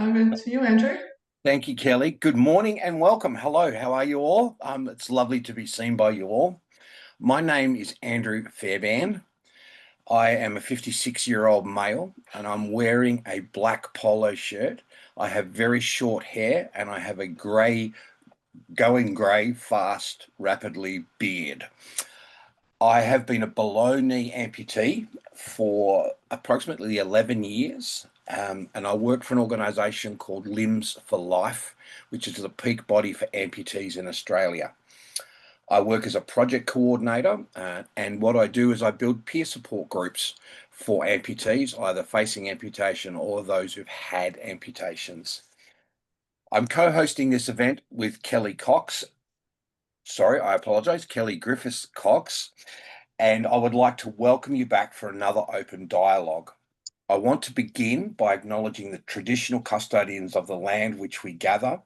over to you, Andrew. Thank you, Kelly. Good morning and welcome. Hello, how are you all? It's lovely to be seen by you all. My name is Andrew Fairbairn. I am a 56-year-old male and I'm wearing a black polo shirt. I have very short hair and I have a going grey, fast, rapidly beard. I have been a below knee amputee for approximately 11 years. And I work for an organisation called Limbs for Life, which is the peak body for amputees in Australia. I work as a project coordinator, and what I do is I build peer support groups for amputees, either facing amputation or those who've had amputations. I'm co-hosting this event with Kelly Cox. Sorry, I apologise, Kelly Griffiths Cox. And I would like to welcome you back for another open dialogue. I want to begin by acknowledging the traditional custodians of the land which we gather,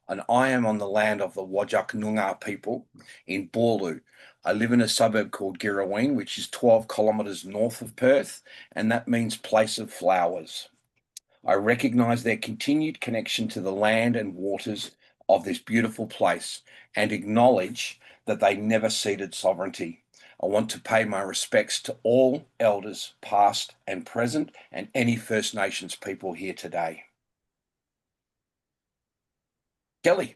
and I am on the land of the Whadjuk Noongar people in Boorloo. I live in a suburb called Girraween, which is 12 kilometres north of Perth, and that means place of flowers. I recognise their continued connection to the land and waters of this beautiful place and acknowledge that they never ceded sovereignty. I want to pay my respects to all elders, past and present, and any First Nations people here today. Kelly.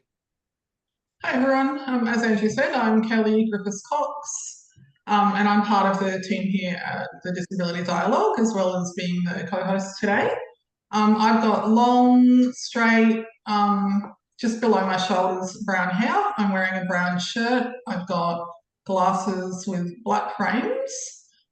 Hi, everyone. As Andrew said, I'm Kelly Griffiths Cox, and I'm part of the team here at the Disability Dialogue, as well as being the co-host today. I've got long, straight, just below my shoulders, brown hair. I'm wearing a brown shirt. I've got glasses with black frames.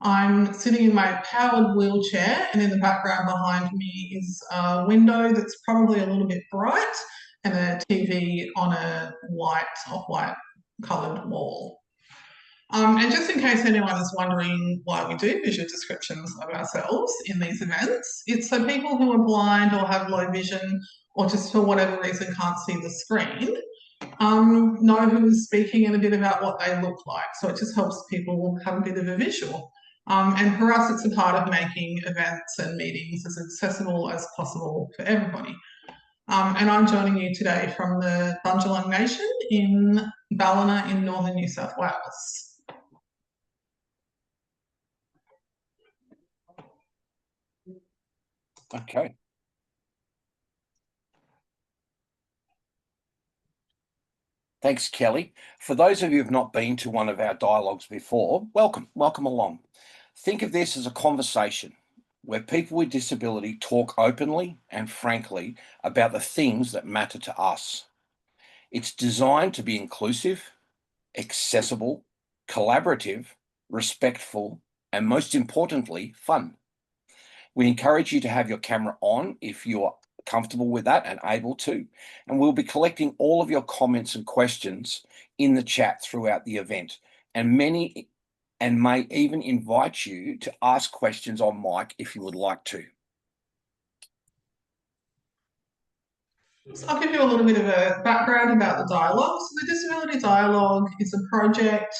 I'm sitting in my powered wheelchair, and in the background behind me is a window that's probably a little bit bright and a TV on a off-white coloured wall. And just in case anyone is wondering why we do visual descriptions of ourselves in these events, it's so people who are blind or have low vision or just for whatever reason can't see the screen know who is speaking and a bit about what they look like. So it just helps people have a bit of a visual. And for us, it's a part of making events and meetings as accessible as possible for everybody. And I'm joining you today from the Bundjalung Nation in Ballina in northern New South Wales. Okay. Thanks, Kelly. For those of you who have not been to one of our dialogues before, welcome along. Think of this as a conversation where people with disability talk openly and frankly about the things that matter to us. It's designed to be inclusive, accessible, collaborative, respectful, and most importantly, fun. We encourage you to have your camera on if you're comfortable with that and able to, and we'll be collecting all of your comments and questions in the chat throughout the event, and may even invite you to ask questions on mic if you would like to. So I'll give you a little bit of a background about the dialogue. So the Disability Dialogue is a project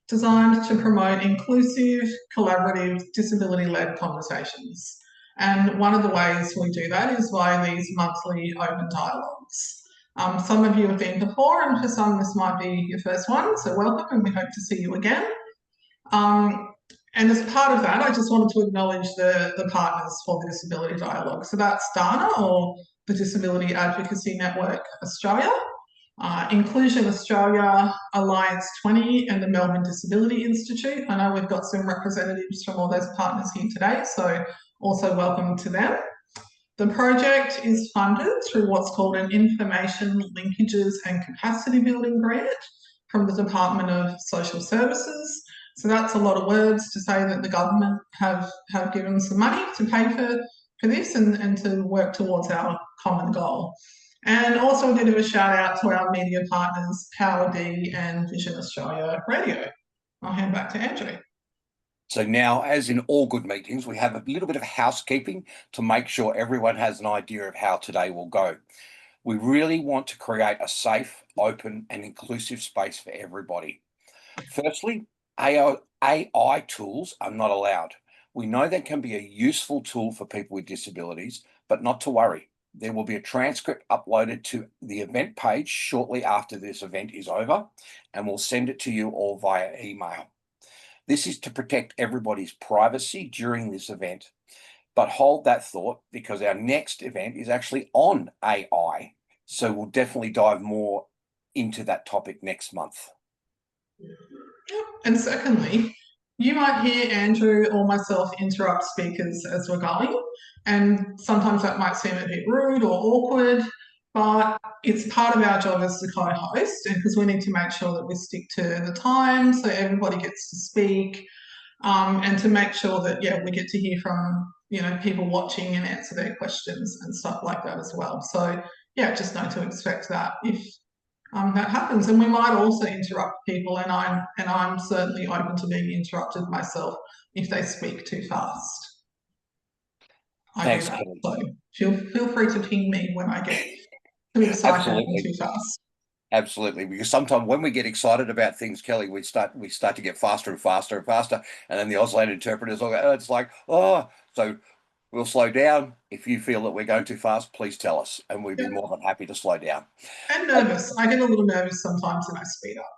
designed to promote inclusive, collaborative, disability-led conversations. And one of the ways we do that is by these monthly open dialogues. Some of you have been before, and for some this might be your first one, so welcome and we hope to see you again. And as part of that, I just wanted to acknowledge the partners for the Disability Dialogue. So that's DANA, or the Disability Advocacy Network Australia, Inclusion Australia, Alliance 20, and the Melbourne Disability Institute. I know we've got some representatives from all those partners here today, so also welcome to them. The project is funded through what's called an Information Linkages and Capacity Building Grant from the Department of Social Services. So that's a lot of words to say that the government have given some money to pay for this and to work towards our common goal. And also a bit of a shout out to our media partners, Power D and Vision Australia Radio. I'll hand back to Andrew. So now, as in all good meetings, we have a little bit of housekeeping to make sure everyone has an idea of how today will go. We really want to create a safe, open and inclusive space for everybody. Firstly, AI tools are not allowed. We know that can be a useful tool for people with disabilities, but not to worry. There will be a transcript uploaded to the event page shortly after this event is over, and we'll send it to you all via email. This is to protect everybody's privacy during this event. But hold that thought, because our next event is actually on AI. So we'll definitely dive more into that topic next month. And secondly, you might hear Andrew or myself interrupt speakers as we're going, and sometimes that might seem a bit rude or awkward, but it's part of our job as the co-host, and because we need to make sure that we stick to the time so everybody gets to speak, and to make sure that we get to hear from people watching and answer their questions and stuff like that as well. So just know to expect that if that happens, and we might also interrupt people, and I'm certainly open to being interrupted myself if they speak too fast. Thanks, I do Kelly. that, so feel free to ping me when I get too excited and too fast. Absolutely, because sometimes when we get excited about things, Kelly, we start to get faster and faster and faster, and then the Auslan interpreters will go, it's like, oh, so we'll slow down. If you feel that we're going too fast, please tell us, and we'd be more than happy to slow down. And nervous. I get a little nervous sometimes and I speed up.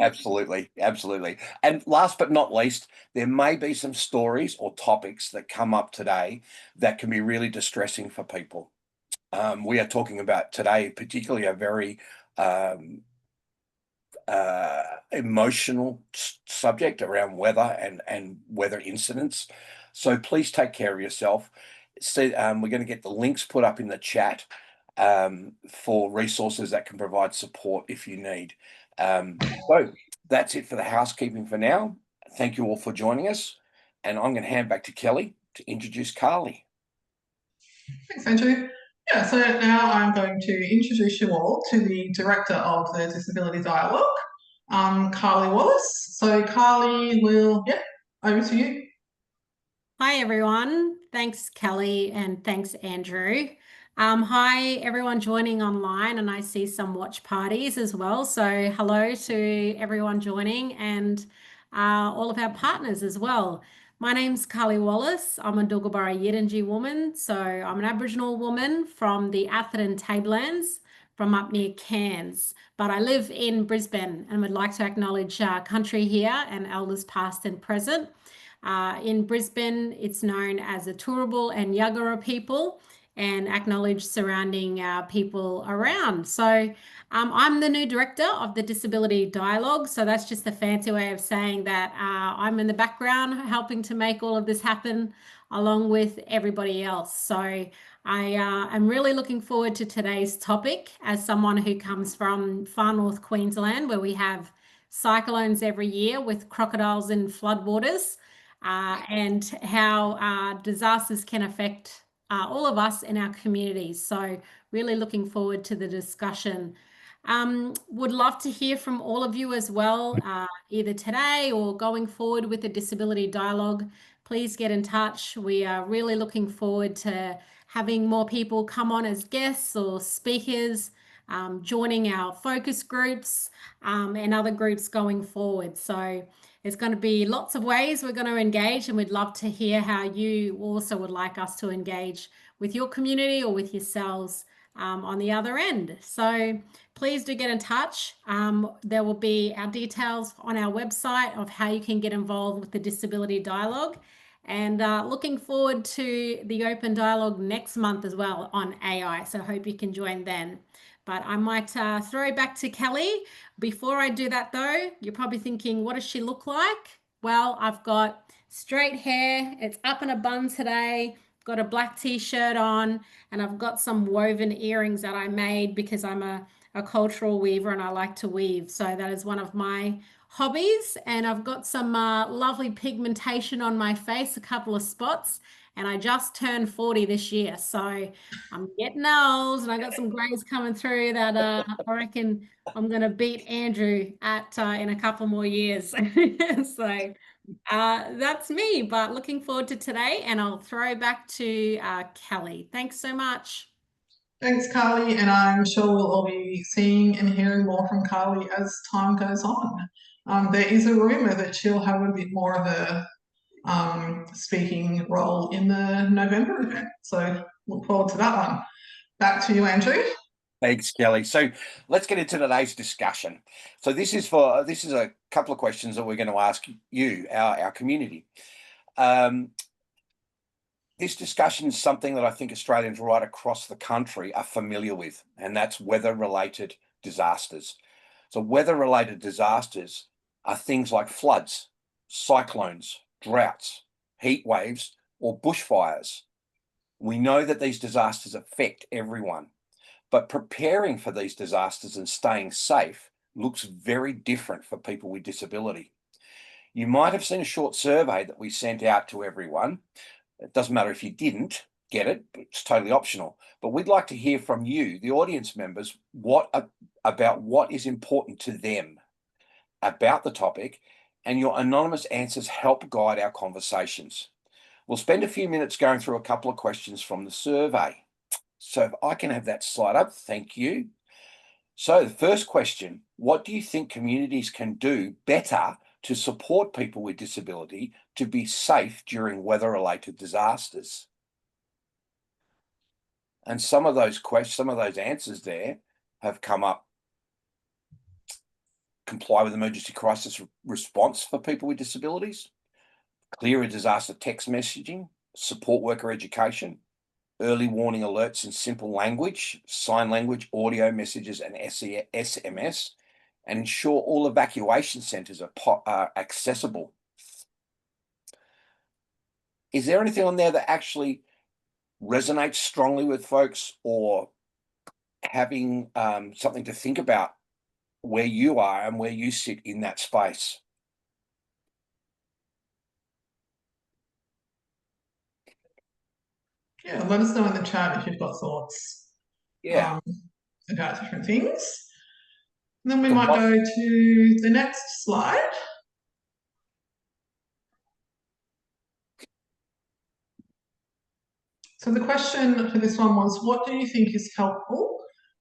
Absolutely, absolutely. And last but not least, there may be some stories or topics that come up today that can be really distressing for people. We are talking about today, particularly a very emotional subject around weather and weather incidents. So please take care of yourself. So, we're going to get the links put up in the chat for resources that can provide support if you need. So that's it for the housekeeping for now. Thank you all for joining us. And I'm going to hand back to Kelly to introduce Carly. Thanks, Andrew. So now I'm going to introduce you all to the Director of the Disability Dialogue, Carly Wallace. So Carly will, over to you. Hi, everyone. Thanks, Kelly, and thanks, Andrew. Hi, everyone joining online, and I see some watch parties as well. So hello to everyone joining and all of our partners as well. My name's Carly Wallace. I'm a Duggalbara Yidinji woman. So I'm an Aboriginal woman from the Atherton Tablelands from up near Cairns. But I live in Brisbane and would like to acknowledge country here and elders past and present. In Brisbane, it's known as the Turrbal and Yuggera people, and acknowledge surrounding people around. So I'm the new director of the Disability Dialogue. So that's just a fancy way of saying that I'm in the background helping to make all of this happen along with everybody else. So I am really looking forward to today's topic as someone who comes from far north Queensland, where we have cyclones every year with crocodiles and floodwaters. And how disasters can affect all of us in our communities. So really looking forward to the discussion. Would love to hear from all of you as well, either today or going forward with the Disability Dialogue. Please get in touch. We are really looking forward to having more people come on as guests or speakers, joining our focus groups and other groups going forward. So there's going to be lots of ways we're going to engage, and we'd love to hear how you also would like us to engage with your community or with yourselves on the other end. So please do get in touch. There will be our details on our website of how you can get involved with the Disability Dialogue, and looking forward to the open dialogue next month as well on AI. So I hope you can join then. But I might throw it back to Kelly. Before I do that though, you're probably thinking, what does she look like? Well, I've got straight hair. It's up in a bun today. Got a black t-shirt on, and I've got some woven earrings that I made because I'm a cultural weaver and I like to weave. So that is one of my hobbies. And I've got some lovely pigmentation on my face, a couple of spots. And I just turned 40 this year. So I'm getting old, and I got some grays coming through that I reckon I'm going to beat Andrew at in a couple more years. So that's me, but looking forward to today, and I'll throw back to Kelly. Thanks so much. Thanks, Carly, and I'm sure we'll all be seeing and hearing more from Carly as time goes on. There is a rumour that she'll have a bit more of a speaking role in the November event, so look forward to that one. Back to you, Andrew. Thanks, Kelly. So let's get into today's discussion. So this is a couple of questions that we're going to ask you, our community. This discussion is something that I think Australians right across the country are familiar with, and that's weather-related disasters. So weather-related disasters are things like floods, cyclones, droughts, heat waves, or bushfires. We know that these disasters affect everyone, but preparing for these disasters and staying safe looks very different for people with disability. You might have seen a short survey that we sent out to everyone. It doesn't matter if you didn't get it, it's totally optional. But we'd like to hear from you, the audience members, about what is important to them about the topic, and your anonymous answers help guide our conversations. We'll spend a few minutes going through a couple of questions from the survey. So if I can have that slide up, thank you. So the first question, what do you think communities can do better to support people with disability to be safe during weather-related disasters? And some of those answers there have come up. Comply with emergency crisis response for people with disabilities, clearer disaster text messaging, support worker education, early warning alerts in simple language, sign language, audio messages, and SMS, and ensure all evacuation centres are accessible. Is there anything on there that actually resonates strongly with folks, or having something to think about where you are and where you sit in that space? Yeah, let us know in the chat if you've got thoughts Yeah. about different things. And then we So might go to the next slide. So the question for this one was, what do you think is helpful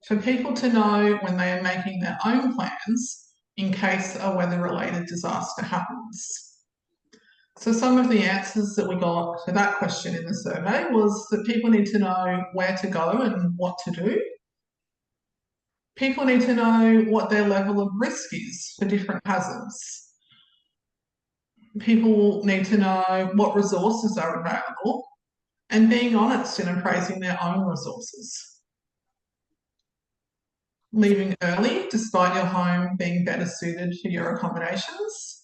for people to know when they are making their own plans in case a weather-related disaster happens? So some of the answers that we got to that question in the survey was that people need to know where to go and what to do. People need to know what their level of risk is for different hazards. People need to know what resources are available and being honest in appraising their own resources. Leaving early despite your home being better suited for your accommodations.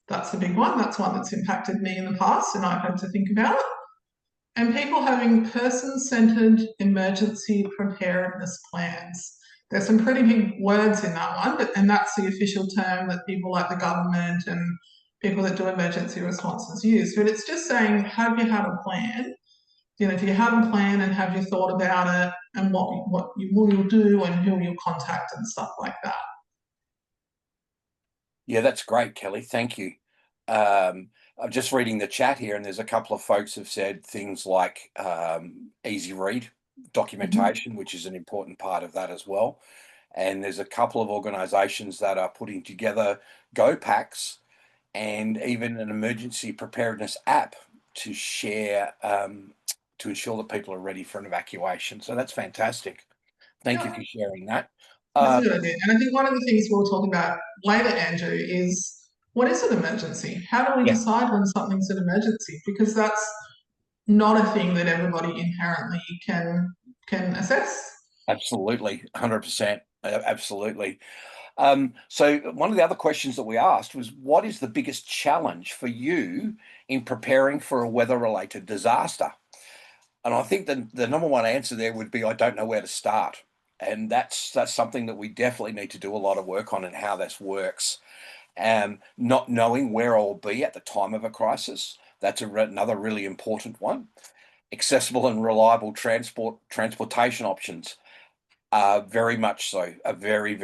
That's a big one. That's one that's impacted me in the past and I've had to think about. And people having person-centred emergency preparedness plans. There's some pretty big words in that one, and that's the official term that people like the government and people that do emergency responses use. But it's just saying, have you had a plan? You know, do you have a plan and have you thought about it and what you will do and who you'll contact and stuff like that? Yeah, that's great, Kelly. Thank you. I'm just reading the chat here, and there's a couple of folks who've said things like easy read documentation, which is an important part of that as well. And there's a couple of organisations that are putting together go packs and even an emergency preparedness app to share to ensure that people are ready for an evacuation. So that's fantastic. Thank you for sharing that. That's a good idea. And I think one of the things we'll talk about later, Andrew, is what is an emergency? How do we decide when something's an emergency? Because that's not a thing that everybody inherently can assess. Absolutely, 100%. Absolutely. So one of the other questions that we asked was, what is the biggest challenge for you in preparing for a weather-related disaster? And I think the number one answer there would be, I don't know where to start. And that's something that we definitely need to do a lot of work on, and how this works. Not knowing where I'll be at the time of a crisis, that's another really important one. Accessible and reliable transportation options are very much so a very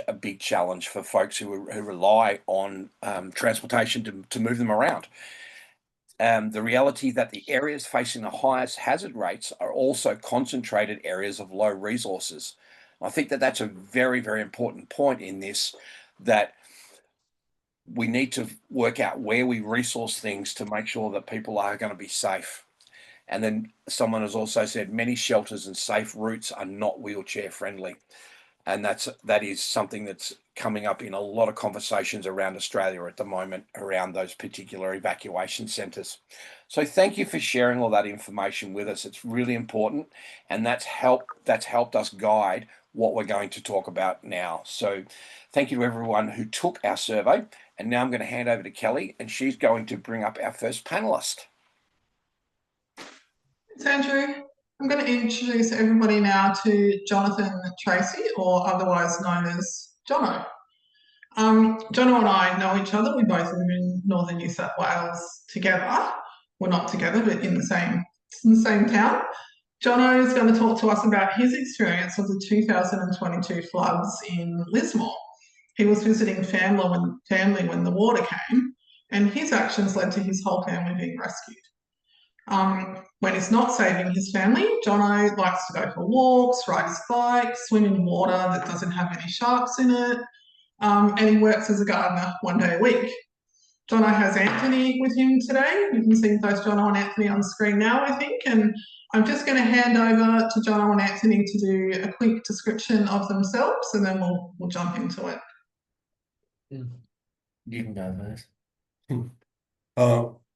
a big challenge for folks who rely on transportation to move them around. The reality that the areas facing the highest hazard rates are also concentrated areas of low resources. I think that that's a very important point in this, that we need to work out where we resource things to make sure that people are going to be safe. And then someone has also said many shelters and safe routes are not wheelchair friendly. And that is something that's coming up in a lot of conversations around Australia at the moment around those particular evacuation centres. So thank you for sharing all that information with us. It's really important, and that's helped us guide what we're going to talk about now. So thank you to everyone who took our survey. And now I'm going to hand over to Kelly, and she's going to bring up our first panelist. Thanks, Andrew. I'm going to introduce everybody now to Jonathan Tracy, or otherwise known as Jono. Jono and I know each other. We both live in northern New South Wales together. We're not together, but in the same town. Jono is going to talk to us about his experience of the 2022 floods in Lismore. He was visiting family when the water came, and his actions led to his whole family being rescued. When he's not saving his family, Jono likes to go for walks, ride his bike, swim in water that doesn't have any sharks in it, and he works as a gardener 1 day a week. Jono has Anthony with him today. You can see both Jono and Anthony on the screen now, I think, and I'm just going to hand over to Jono and Anthony to do a quick description of themselves, and then we'll jump into it. You can go first.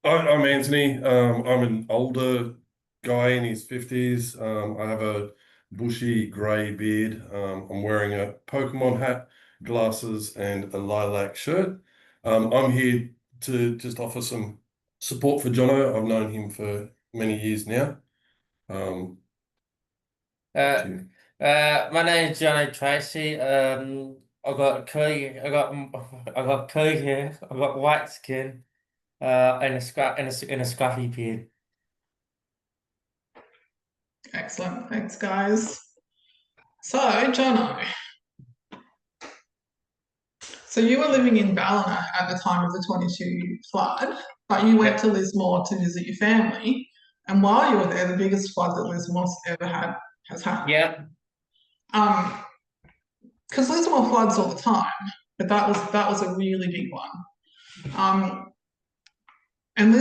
I'm Anthony. I'm an older guy in his 50s. I have a bushy grey beard. I'm wearing a Pokemon hat, glasses, and a lilac shirt. I'm here to just offer some support for Jono. I've known him for many years now. My name is Johnny Tracy. I got curly hair, I got white skin, and a scruffy beard. Excellent, thanks guys. So Jono, so you were living in Ballina at the time of the 22 flood, but you went to Lismore to visit your family, and while you were there, the biggest flood that Lismore's ever had has happened. Yeah. Because Lismore floods all the time, but that was a really big one. And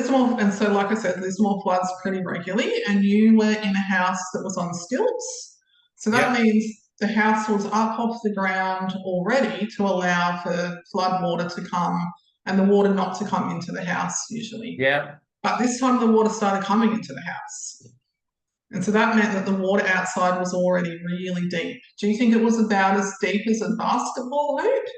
so like I said, Lismore floods pretty regularly, and you were in a house that was on stilts. So that means the house was up off the ground already to allow for flood water to come and the water not to come into the house usually. Yeah. But this time the water started coming into the house. And so that meant that the water outside was already really deep. Do you think it was about as deep as a basketball hoop?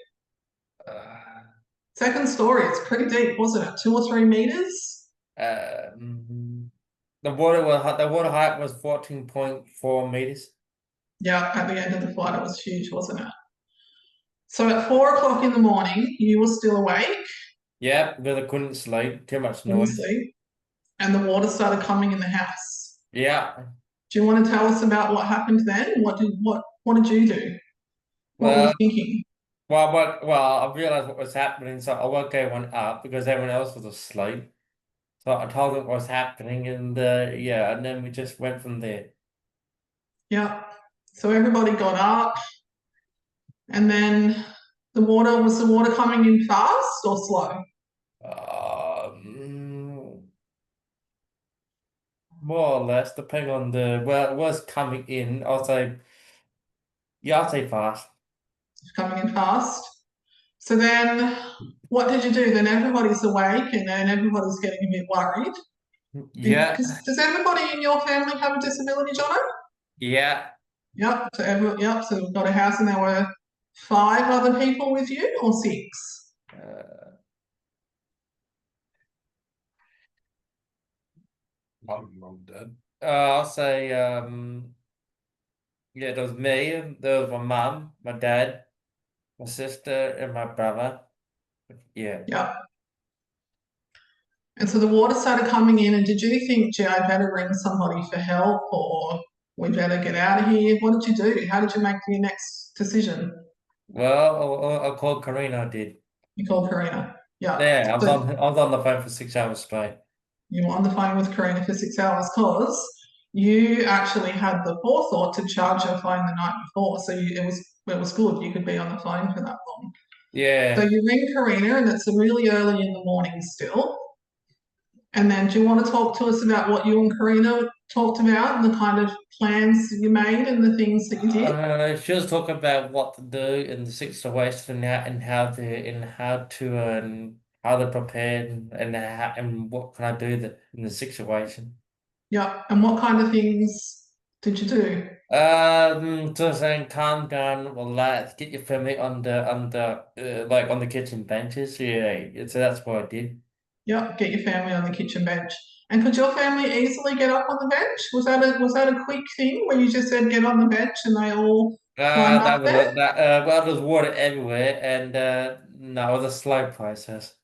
Second story, it's pretty deep, wasn't it? 2 or 3 meters? The water height was 14.4 meters. Yeah, at the end of the flood, it was huge, wasn't it? So at 4 o'clock in the morning, you were still awake. Yeah, because I couldn't sleep, too much Couldn't noise. sleep, and the water started coming in the house. Yeah. Do you want to tell us about what happened then? What did you do? What were you thinking? Well, I realized what was happening, so I woke everyone up because everyone else was asleep. So I told them what was happening, and and then we just went from there. Yeah. So everybody got up, and then was the water coming in fast or slow? More or less, depending on it was coming in. I'll say fast. Coming in fast. So then what did you do? Then everybody's awake and then everybody's getting a bit worried. Yeah. Does everybody in your family have a disability, Jono? Yeah. Yep. So we've got a house and there were 5 other people with you, or 6? Mum and Dad. I'll say there was me, there was my mum, my dad, my sister, and my brother. Yeah. Yep. And so the water started coming in, and did you think, gee, I better ring somebody for help, or we better get out of here? What did you do? How did you make your next decision? Well, I called Karina, I did. You called Karina? Yeah. Yeah, I was on the phone for 6 hours straight. You were on the phone with Karina for 6 hours because you actually had the forethought to charge your phone the night before, so it was good. You could be on the phone for that long. Yeah. So you ring Karina, and it's really early in the morning still, And then do you want to talk to us about what you and Karina talked about and the kind of plans you made and the things that you did? She was talking about what to do in the situation and how to prepare and what can I do in the situation. Yeah. And what kind of things did you do? Just saying, calm down, relax, get your family on the kitchen benches. Yeah, so that's what I did. Yep, get your family on the kitchen bench. And could your family easily get up on the bench? Was that a quick thing where you just said get on the bench and they all climbed up That was there? well, there's water everywhere, and no, it was a slow process.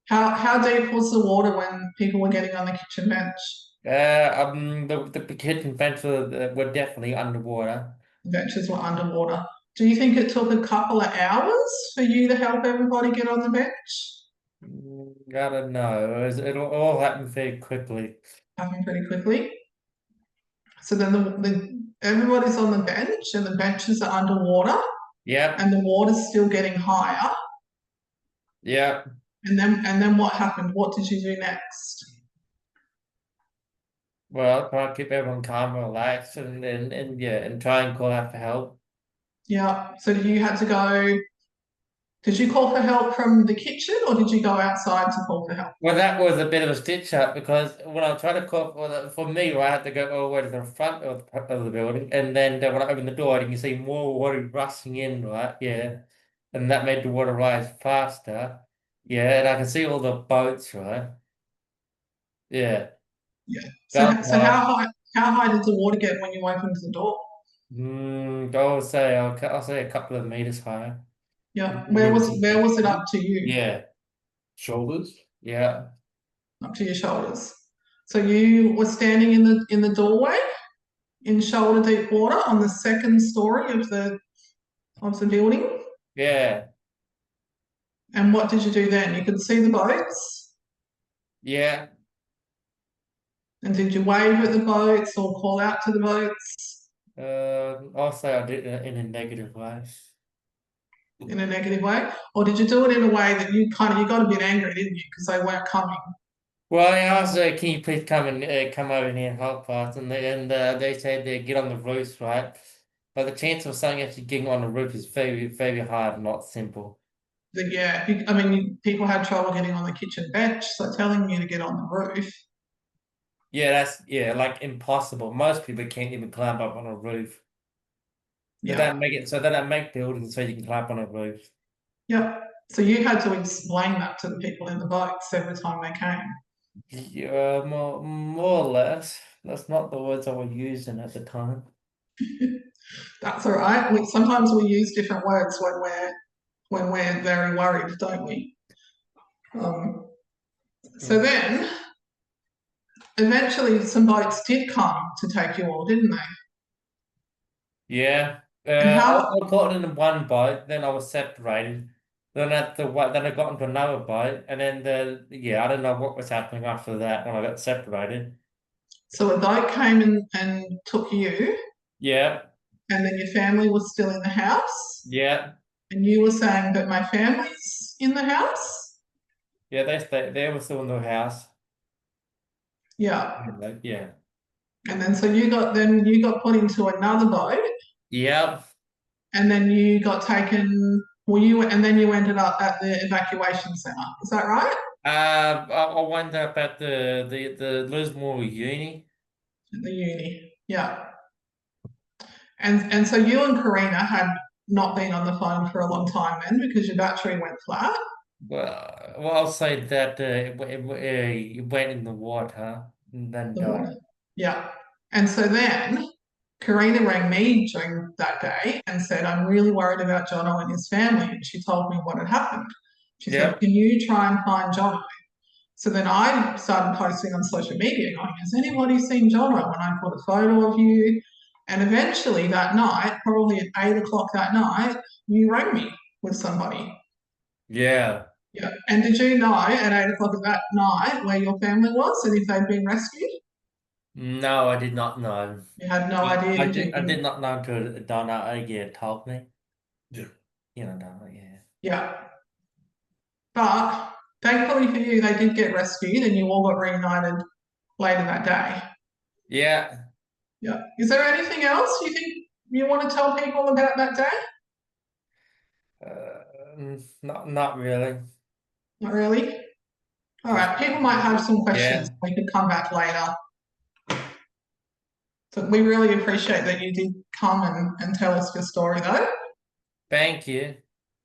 How deep was the water when people were getting on the kitchen bench? The kitchen vents were definitely underwater. The benches were underwater. Do you think it took a couple of hours for you to help everybody get on the bench? I don't know. It'll all happen very quickly. Happened pretty quickly. So then everybody's on the bench and the benches are underwater Yep, and the water's still getting higher. yep. And then what happened? What did you do next? Well, try to keep everyone calm and relaxed, and yeah, and try and call out for help. Yeah. So you had to go. Did you call for help from the kitchen or did you go outside to call for help? Well, that was a bit of a stitch up because when I tried to call for me, I had to go all the way to the front of the building, and then when I opened the door, you can see more water rushing in, right? Yeah, and that made the water rise faster. Yeah, and I can see all the boats, right? Yeah, Yeah. So that so part. how high did the water get when you opened the door? I'll say a couple of meters higher. Yeah. Where was it up to you? Yeah, shoulders. Yeah, Up to your shoulders. So you were standing in the doorway in shoulder deep water on the second story of the building. yeah, And what did you do then? You could see the boats. yeah. And did you wave at the boats or call out to the boats I'll say I did it in a negative way. in a negative way? Or did you do it in a way that you got a bit angry, didn't you? Because they weren't coming. Well, I asked, can you please come over here and help us? And they said they get on the roofs, right? But the chance of something actually getting on the roof is very, very hard, not simple. Yeah, I mean, people had trouble getting on the kitchen bench, so telling you to get on the roof. Yeah, like impossible. Most people can't even climb up on a roof. They Yeah, don't make it so they don't make buildings so you can climb on a roof. yeah. So you had to explain that to the people in the boats every time they came. Yeah, more or less. That's not the words I was using at the time. That's all right. Sometimes we use different words when we're very worried, don't we? Um, so Mm. then, eventually, some boats did come to take you all, didn't they? Yeah. And how? I got in one boat, then I was separated. Then I got into another boat, and then I don't know what was happening after that when I got separated. So a boat came and took you, Yeah, and then your family was still in the house, yeah, and you were saying that my family's in the house. yeah. They were still in the house. Yeah. Yeah, And then you got put into another boat, yeah. and then you got taken. And then you ended up at the evacuation centre. Is that right? I wound up at the Lismore Uni. At the uni. Yeah. And so you and Karina had not been on the phone for a long time then because your battery went flat. Well, I'll say that it went in the water and then The died. water. Yeah. And so then Karina rang me during that day and said, I'm really worried about Jono and his family. And she told me what had happened. She said, Yep. can you try and find Jono? So then I started posting on social media going, has anybody seen Jono? And I put a photo of you. And eventually that night, probably at 8 o'clock that night, you rang me with somebody. Yeah. Yeah. And did you know at 8 o'clock of that night where your family was and if they'd been rescued? No, I did not know. You had no idea, did I you? did not know until Donna told me. Yeah. You know, Donna, yeah. Yeah. But thankfully for you, they did get rescued and you all got reunited later that day. Yeah. Yeah. Is there anything else you think you want to tell people about that day? Not really. Not really. All right. People might have some questions. Yeah. We could come back later. So we really appreciate that you did come and tell us your story, though. Thank you.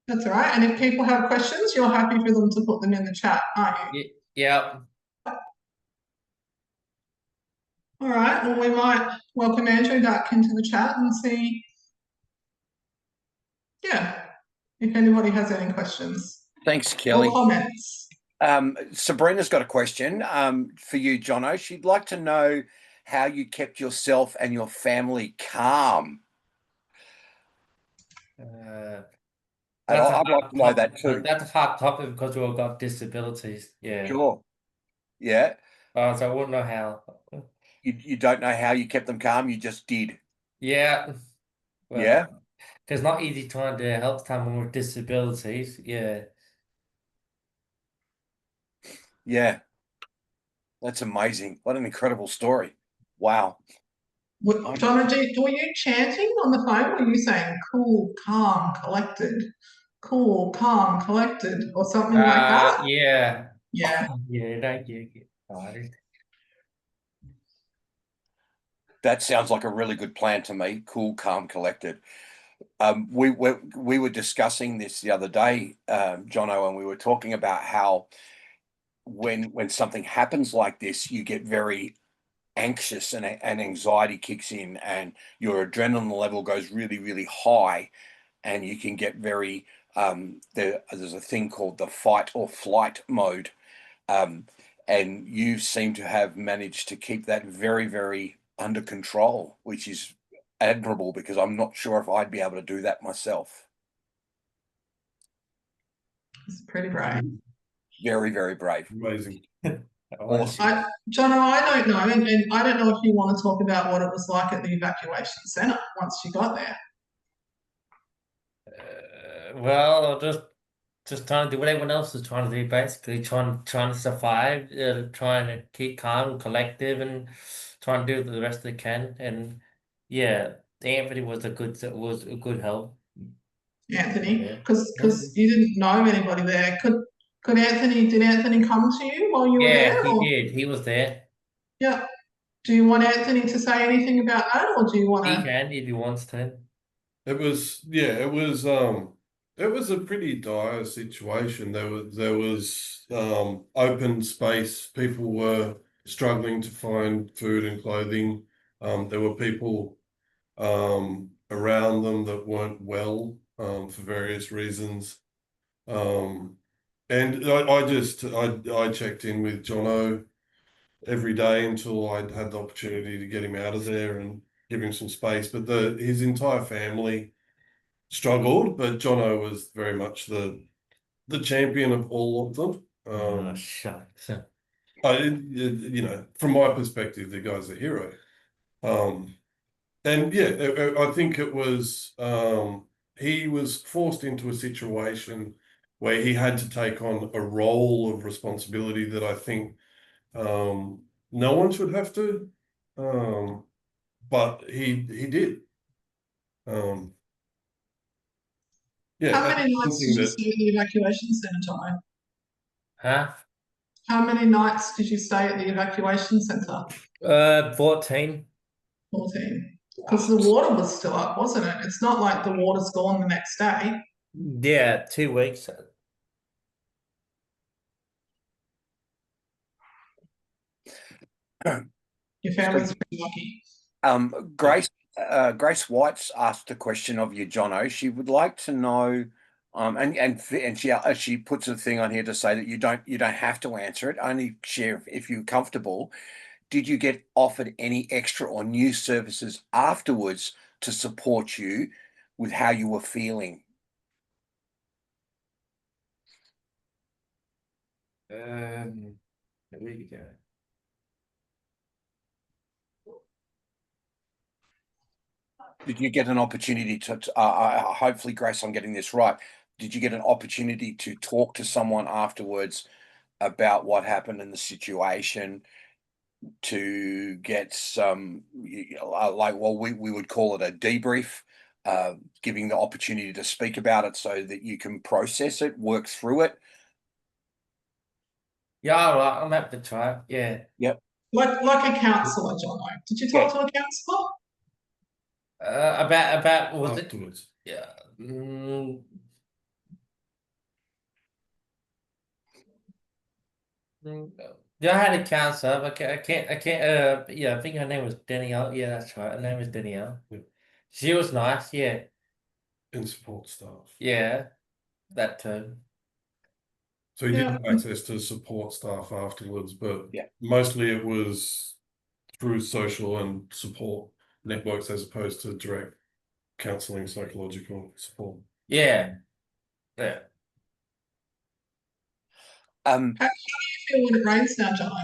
That's all right. And if people have questions, you're happy for them to put them in the chat, aren't you? Yeah. All right. Well, we might welcome Andrew back into the chat and see, yeah, if anybody has any questions Thanks, or Kelly. comments. Sabrina's got a question for you, Jono. She'd like to know how you kept yourself and your family calm. And That's a I'd like hard to know that topic. too. That's a hard topic because we all got disabilities. Yeah. Sure. Yeah. So I wouldn't know how. You don't know how you kept them calm. You just did. Yeah. Well, Yeah. because it's not easy trying to help someone with disabilities. Yeah. Yeah. That's amazing. What an incredible story. Wow. Donna, were you chanting on the phone? Were you saying cool, calm, collected, cool, calm, collected, or something like that? Yeah. Yeah. Yeah, don't you get started. That sounds like a really good plan to me. Cool, calm, collected. We were discussing this the other day, Jono, and we were talking about how when something happens like this, you get very anxious and anxiety kicks in, and your adrenaline level goes really, really high, and you can get very there's a thing called the fight or flight mode, um, and you seem to have managed to keep that very, very under control, which is admirable because I'm not sure if I'd be able to do that myself. It's pretty brave. Very, very brave. Amazing. Awesome. Jono, I don't know, and I don't know if you want to talk about what it was like at the evacuation centre once you got there. Well, just trying to do what everyone else is trying to do, basically trying to survive, trying to keep calm, collective, and trying to do the best they can. And yeah, Anthony was a good help. Anthony, Yeah. because you didn't know anybody there. Did Anthony come to you while you were Yeah, there? he Or, did. He was there. yeah. Do you want Anthony to say anything about that, or do you want He to? can if he wants to. It was a pretty dire situation. There was open space. People were struggling to find food and clothing. There were people around them that weren't well for various reasons. And I checked in with Jono every day until I'd had the opportunity to get him out of there and give him some space. But his entire family struggled, but Jono was very much the champion of all of them. Oh, shucks. From my perspective, the guy's a hero. And yeah, I think it was he was forced into a situation where he had to take on a role of responsibility that I think no one should have to, but he did. Yeah, How many one nights thing did you that stay at the evacuation centre, Jono? Huh? How many nights did you stay at the evacuation centre? 14. 14. Because the water was still up, wasn't it? It's not like the water's gone the next day. Yeah, 2 weeks. Your family's pretty lucky. Grace White's asked a question of you, Jono. She would like to know, and she puts a thing on here to say that you don't have to answer it. Only share if you're comfortable. Did you get offered any extra or new services afterwards to support you with how you were feeling? There we go. Did you get an opportunity to hopefully, Grace, I'm getting this right. Did you get an opportunity to talk to someone afterwards about what happened in the situation to get some, well, we would call it a debrief, giving the opportunity to speak about it so that you can process it, work through it. Yeah, all right, I'm happy to try it. Yeah. Yep. Like a counsellor, Jono. Did you talk to a counsellor? About what was it? Afterwards. Yeah. Yeah, I had a counselor, but I can't. Yeah, I think her name was Danielle. Yeah, that's right. Her name was Danielle. Yeah. She was nice. Yeah, And support staff. yeah, that too. So he did Yeah. have access to support staff afterwards, but Yeah. mostly it was through social and support networks as opposed to direct counselling, psychological support. Yeah, yeah. How do you feel when it rains now, Jono?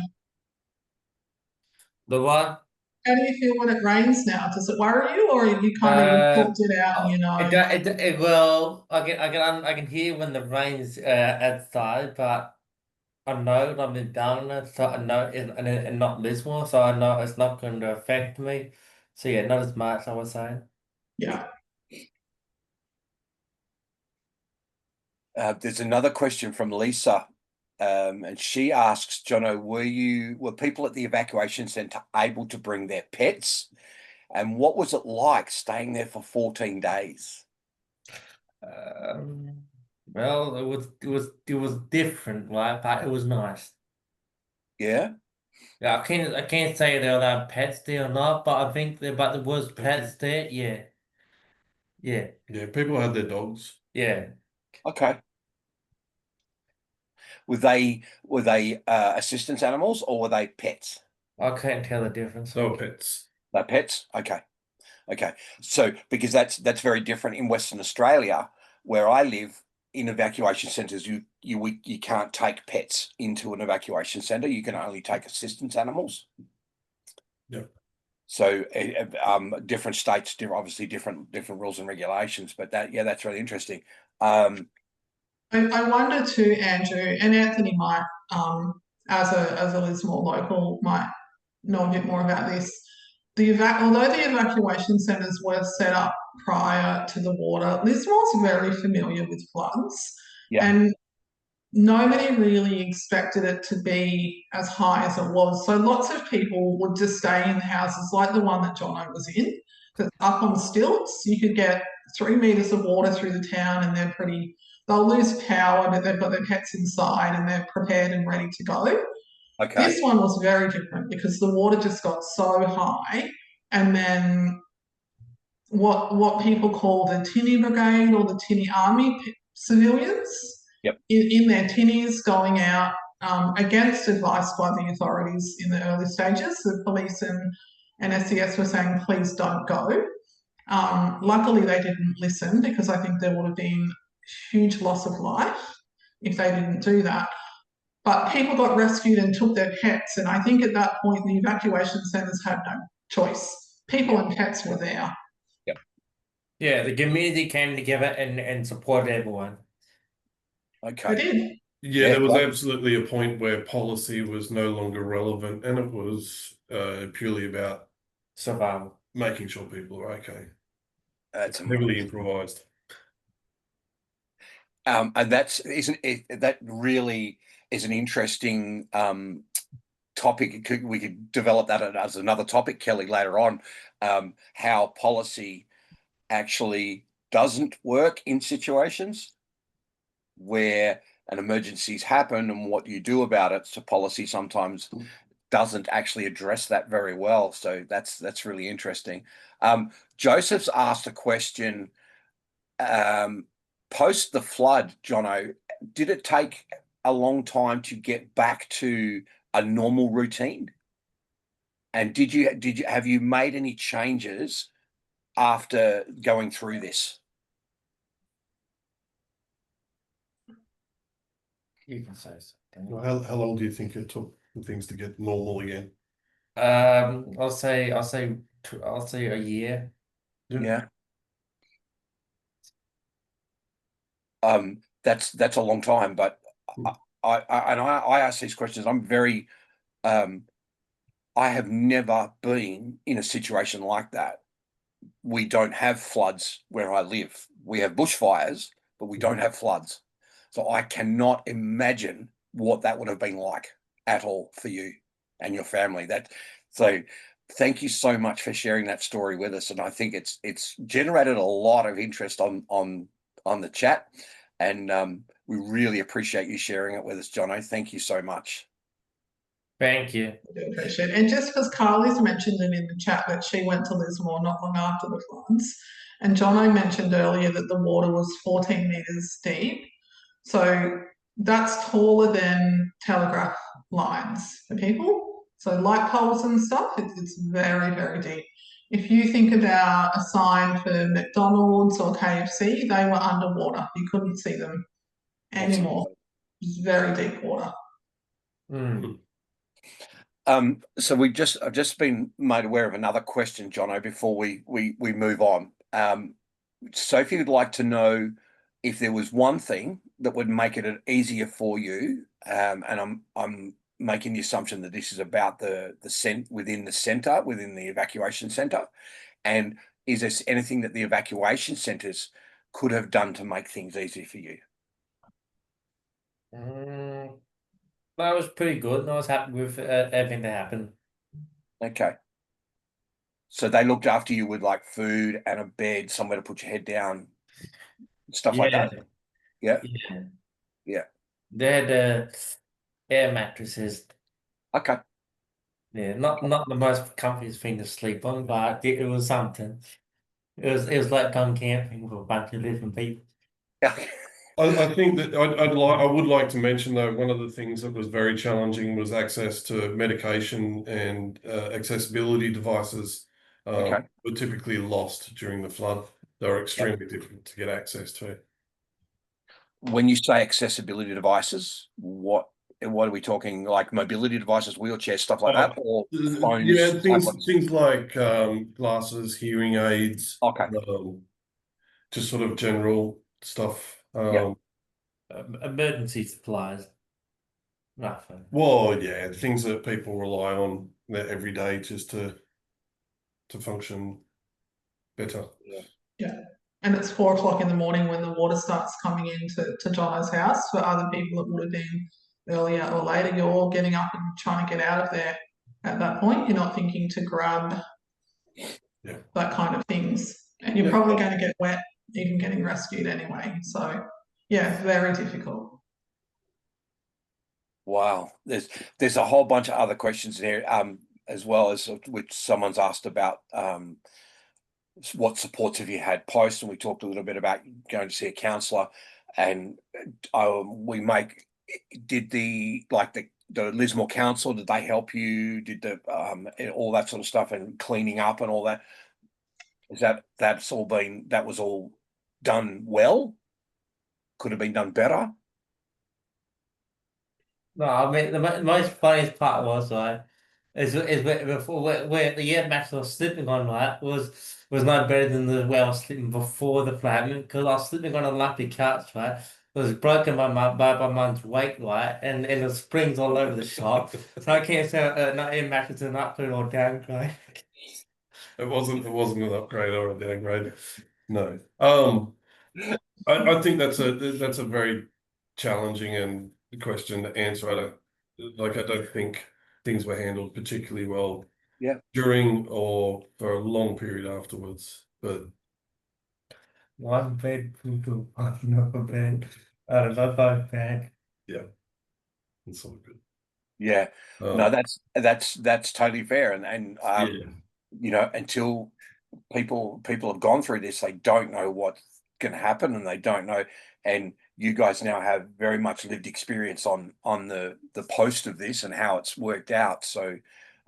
The one. How do you feel when it rains now? Does it worry you, or you kind of you've talked it out and you know? It will. I can hear when the rain's outside, but I know I'm in Darwin, so I know and not Lismore, so I know it's not going to affect me. So yeah, not as much, I would say. Yeah. There's another question from Lisa, and she asks, Jono, were people at the evacuation centre able to bring their pets? And what was it like staying there for 14 days? Well, it was different, right? But it was nice. Yeah. Yeah, I can't say there were pets there or not, but I think there was pets there. Yeah, yeah, Yeah, people had their dogs. yeah. Okay. Were they assistance animals or were they pets? I can't tell the difference. They were pets. They're pets. Okay. Okay. So because that's very different in Western Australia, where I live, in evacuation centres, you can't take pets into an evacuation centre. You can only take assistance animals. Yep. So different states, obviously different rules and regulations. But that's really interesting. I wonder too, Andrew, and Anthony might, as a Lismore local, might know a bit more about this. Although the evacuation centres were set up prior to the water, Lismore's very familiar with floods, Yeah. and nobody really expected it to be as high as it was. So lots of people would just stay in houses like the one that Jono was in, that's up on stilts. You could get 3 metres of water through the town and they'll lose power, but they've got their pets inside and they're prepared and ready to go. Okay. This one was very different because the water just got so high, and then what people call the tinny brigade or the tinny army civilians Yep. in their tinnies going out against advice by the authorities in the early stages. The police and SES were saying, please don't go. Luckily, they didn't listen because I think there would have been huge loss of life if they didn't do that. But people got rescued and took their pets, and I think at that point the evacuation centres had no choice. People and pets were there. Yeah, the community came together and supported everyone. They Okay. did. Yeah, Yeah, there was well- absolutely a point where policy was no longer relevant, and it was purely about Survival. making sure people are okay. That's Heavily improvised. and that really is an interesting topic. We could develop that as another topic, Kelly, later on. How policy actually doesn't work in situations where an emergencies happen and what you do about it. So policy sometimes doesn't actually address that very well. So that's really interesting. Joseph's asked a question. Post the flood, Jono, did it take a long time to get back to a normal routine? And have you made any changes after going through this? You can say something. Well, how long do you think it took for things to get normal again? I'll say a year. Yeah. That's a long time, but I ask these questions. I'm very, I have never been in a situation like that. We don't have floods where I live. We have bushfires, but we don't have floods. So I cannot imagine what that would have been like at all for you and your family. So thank you so much for sharing that story with us. And I think it's generated a lot of interest on the chat. And we really appreciate you sharing it with us, Jono. Thank you so much. Thank you. I do appreciate it. And just because Carly's mentioned it in the chat that she went to Lismore not long after the floods, and Jono mentioned earlier that the water was 14 metres deep. So that's taller than telegraph lines for people. So light poles and stuff, it's very, very deep. If you think about a sign for McDonald's or KFC, they were underwater. You couldn't see them anymore. It's very deep water. Mm. So I've just been made aware of another question, Jono, before we move on. Sophie would like to know if there was one thing that would make it easier for you, and I'm making the assumption that this is about within the evacuation centre, and is there anything that the evacuation centres could have done to make things easier for you? That was pretty good. I was happy with everything that happened. Okay. So they looked after you with like food and a bed, somewhere to put your head down, stuff like that. Yeah. Yeah. Yeah. They had air mattresses. Okay. Yeah, not the most comfiest thing to sleep on, but it was something. It was like going camping with a bunch of different people. Yeah. I think that I would like to mention though, one of the things that was very challenging was access to medication and accessibility devices Okay. were typically lost during the flood. They were extremely difficult to get access to. When you say accessibility devices, what are we talking? Like mobility devices, wheelchairs, stuff like that, or phones, Yeah, tablets? things like glasses, hearing aids, Okay. just sort of general stuff. Yeah. Emergency supplies. Nothing. Well, yeah, things that people rely on every day just to function better. Yeah. And it's 4 o'clock in the morning when the water starts coming into Jono's house. For other people, it would have been earlier or later. You're all getting up and trying to get out of there at that point. You're not thinking to grab that kind of things. And you're probably going to get wet even getting rescued anyway. So, yeah, very difficult. Wow. There's a whole bunch of other questions there, as well as which someone's asked about. What supports have you had post? And we talked a little bit about going to see a counsellor, and did the Lismore Council, did they help you? Did the all that sort of stuff and cleaning up and all that? That was all done well? Could have been done better? No, I mean the most funniest part was is where the air mattress I was sleeping on was no better than the way I was sleeping before the flood because I was sleeping on a lumpy couch, right? It was broken by my mum's weight, right? And the springs all over the shop, so I can't say an air mattress is an upgrade or downgrade. It wasn't an upgrade or a downgrade. No. I think that's a very challenging question to answer. I don't think things were handled particularly well during or for a long period afterwards. But One bed, two, another bed, another bed. yeah, it's all good. Yeah. No, that's totally fair. And you know, until people have gone through this, they don't know what's going to happen, and they don't know. And you guys now have very much lived experience on the post of this and how it's worked out. So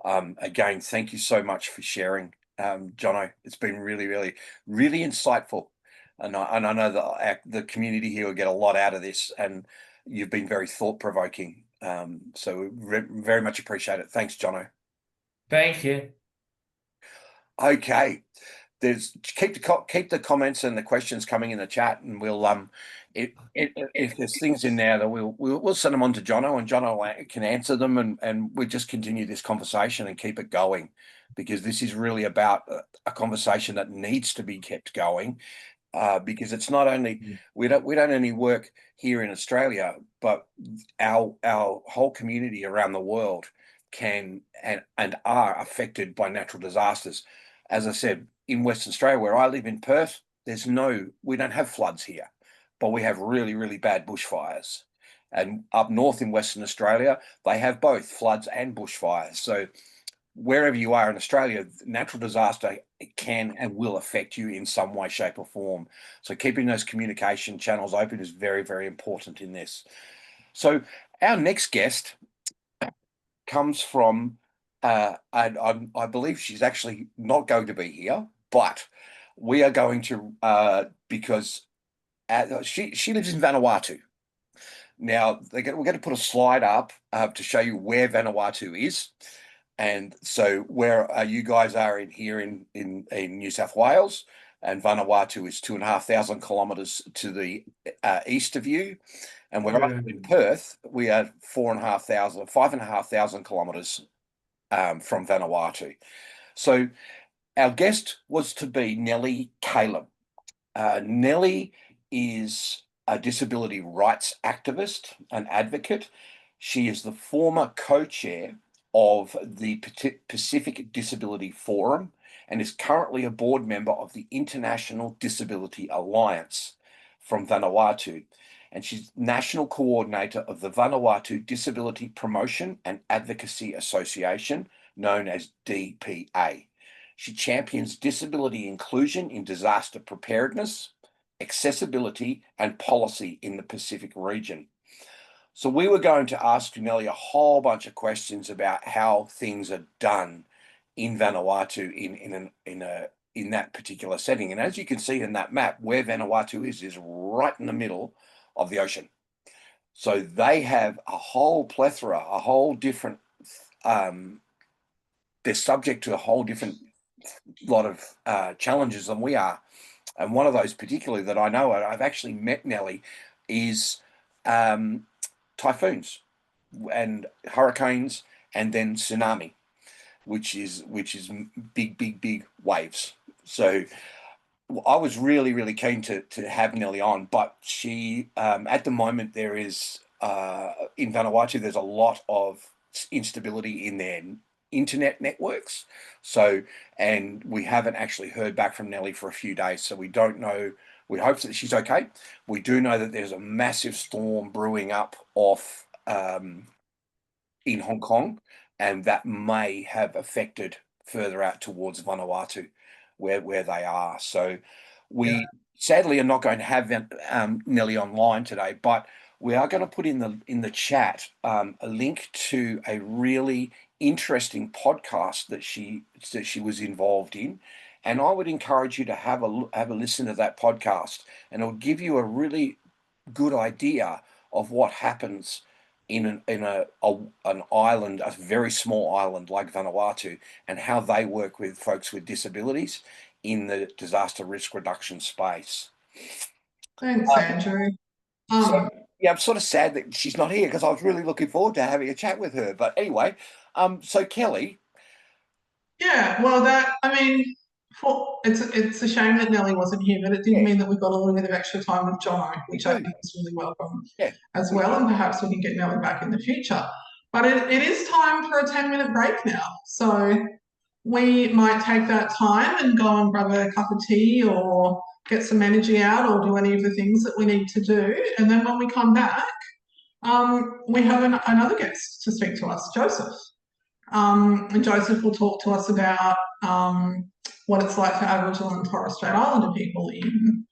again, thank you so much for sharing, Jono. It's been really, really, really insightful, and I know that the community here will get a lot out of this, and you've been very thought-provoking. So we very much appreciate it. Thanks, Jono. Thank you. Okay, keep the comments and the questions coming in the chat, and we'll if there's things in there that we'll send them on to Jono, and Jono can answer them, and we just continue this conversation and keep it going, because this is really about a conversation that needs to be kept going. Because it's not only we don't only work here in Australia, but our whole community around the world can and are affected by natural disasters. As I said, in Western Australia, where I live in Perth, we don't have floods here, but we have really, really bad bushfires. And up north in Western Australia, they have both floods and bushfires. So wherever you are in Australia, natural disaster can and will affect you in some way, shape, or form. So keeping those communication channels open is very, very important in this. So our next guest comes from, I believe she's actually not going to be here, but we are going to, because she lives in Vanuatu. Now, we're going to put a slide up to show you where Vanuatu is. And so where you guys are in New South Wales, and Vanuatu is 2,500 kilometres to the east of you. And we're up in Perth, we are 5,500 kilometres from Vanuatu. So our guest was to be Nellie Caleb. Nellie is a disability rights activist and advocate. She is the former co-chair of the Pacific Disability Forum and is currently a board member of the International Disability Alliance from Vanuatu. And she's national coordinator of the Vanuatu Disability Promotion and Advocacy Association, known as DPA. She champions disability inclusion in disaster preparedness, accessibility, and policy in the Pacific region. So we were going to ask Nellie a whole bunch of questions about how things are done in Vanuatu in that particular setting. And as you can see in that map, where Vanuatu is right in the middle of the ocean. So they have a whole plethora, a whole different, they're subject to a whole different lot of challenges than we are. And one of those particularly that I know, I've actually met Nellie, is typhoons and hurricanes, and then tsunami, which is big waves. So I was really, really keen to have Nellie on, but she at the moment there is in Vanuatu there's a lot of instability in their internet networks. So, and we haven't actually heard back from Nellie for a few days, so we don't know. We hope that she's okay. We do know that there's a massive storm brewing up off in Hong Kong, and that may have affected further out towards Vanuatu, where they are. So we sadly are not going to have Nellie online today, but we are going to put in the chat a link to a really interesting podcast that she was involved in, and I would encourage you to have a listen to that podcast, and it'll give you a really good idea of what happens in an island, a very small island like Vanuatu, and how they work with folks with disabilities in the disaster risk reduction space. Thanks, Andrew. So, yeah, I'm sort of sad that she's not here because I was really looking forward to having a chat with her. But anyway, so Kelly. Yeah, well, it's a shame that Nellie wasn't here, but it did mean that we've got a little bit of extra time with Jono, which I think is really welcome as well, and perhaps we can get Nellie back in the future. But it is time for a 10-minute break now, so we might take that time and go and grab a cup of tea or get some energy out or do any of the things that we need to do, and then when we come back, we have another guest to speak to us, Joseph. And Joseph will talk to us about what it's like for Aboriginal and Torres Strait Islander people in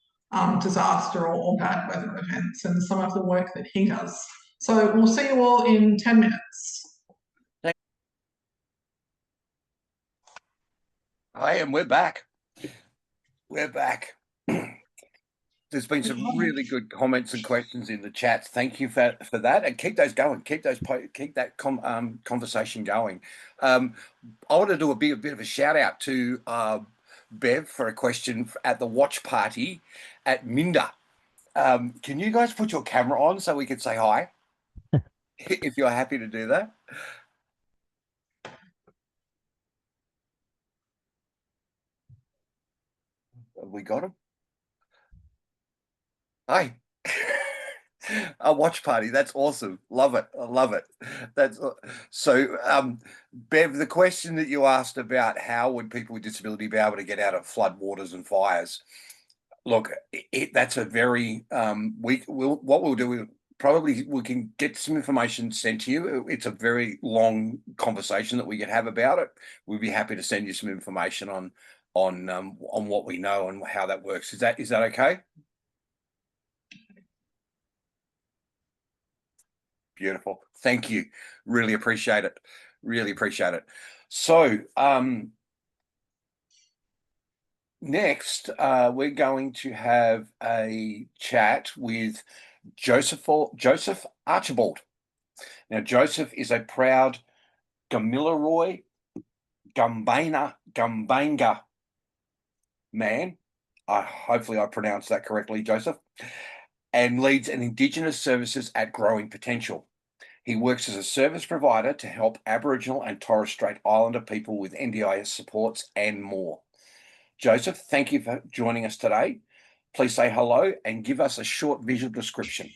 disaster or bad weather events and some of the work that he does. So we'll see you all in 10 minutes. Hi, and we're back. We're back. There's been some really good comments and questions in the chat. Thank you for that, and keep those going. Keep that conversation going. I want to do a bit of a shout out to Bev for a question at the watch party at Minda. Can you guys put your camera on so we can say hi? If you're happy to do that. Have we got him? Hi. A watch party. That's awesome. Love it. I love it. That's so. Bev, the question that you asked about how would people with disability be able to get out of flood waters and fires? Look, that's a very what we'll do is probably we can get some information sent to you. It's a very long conversation that we can have about it. We'd be happy to send you some information on what we know and how that works. Is that okay? Beautiful. Thank you. Really appreciate it. Really appreciate it. So next, we're going to have a chat with Joseph Archibald. Now, Joseph is a proud Gamilaroi Gumbaynga man. Hopefully I pronounced that correctly, Joseph, and leads an Indigenous services at Growing Potential. He works as a service provider to help Aboriginal and Torres Strait Islander people with NDIS supports and more. Joseph, thank you for joining us today. Please say hello and give us a short visual description.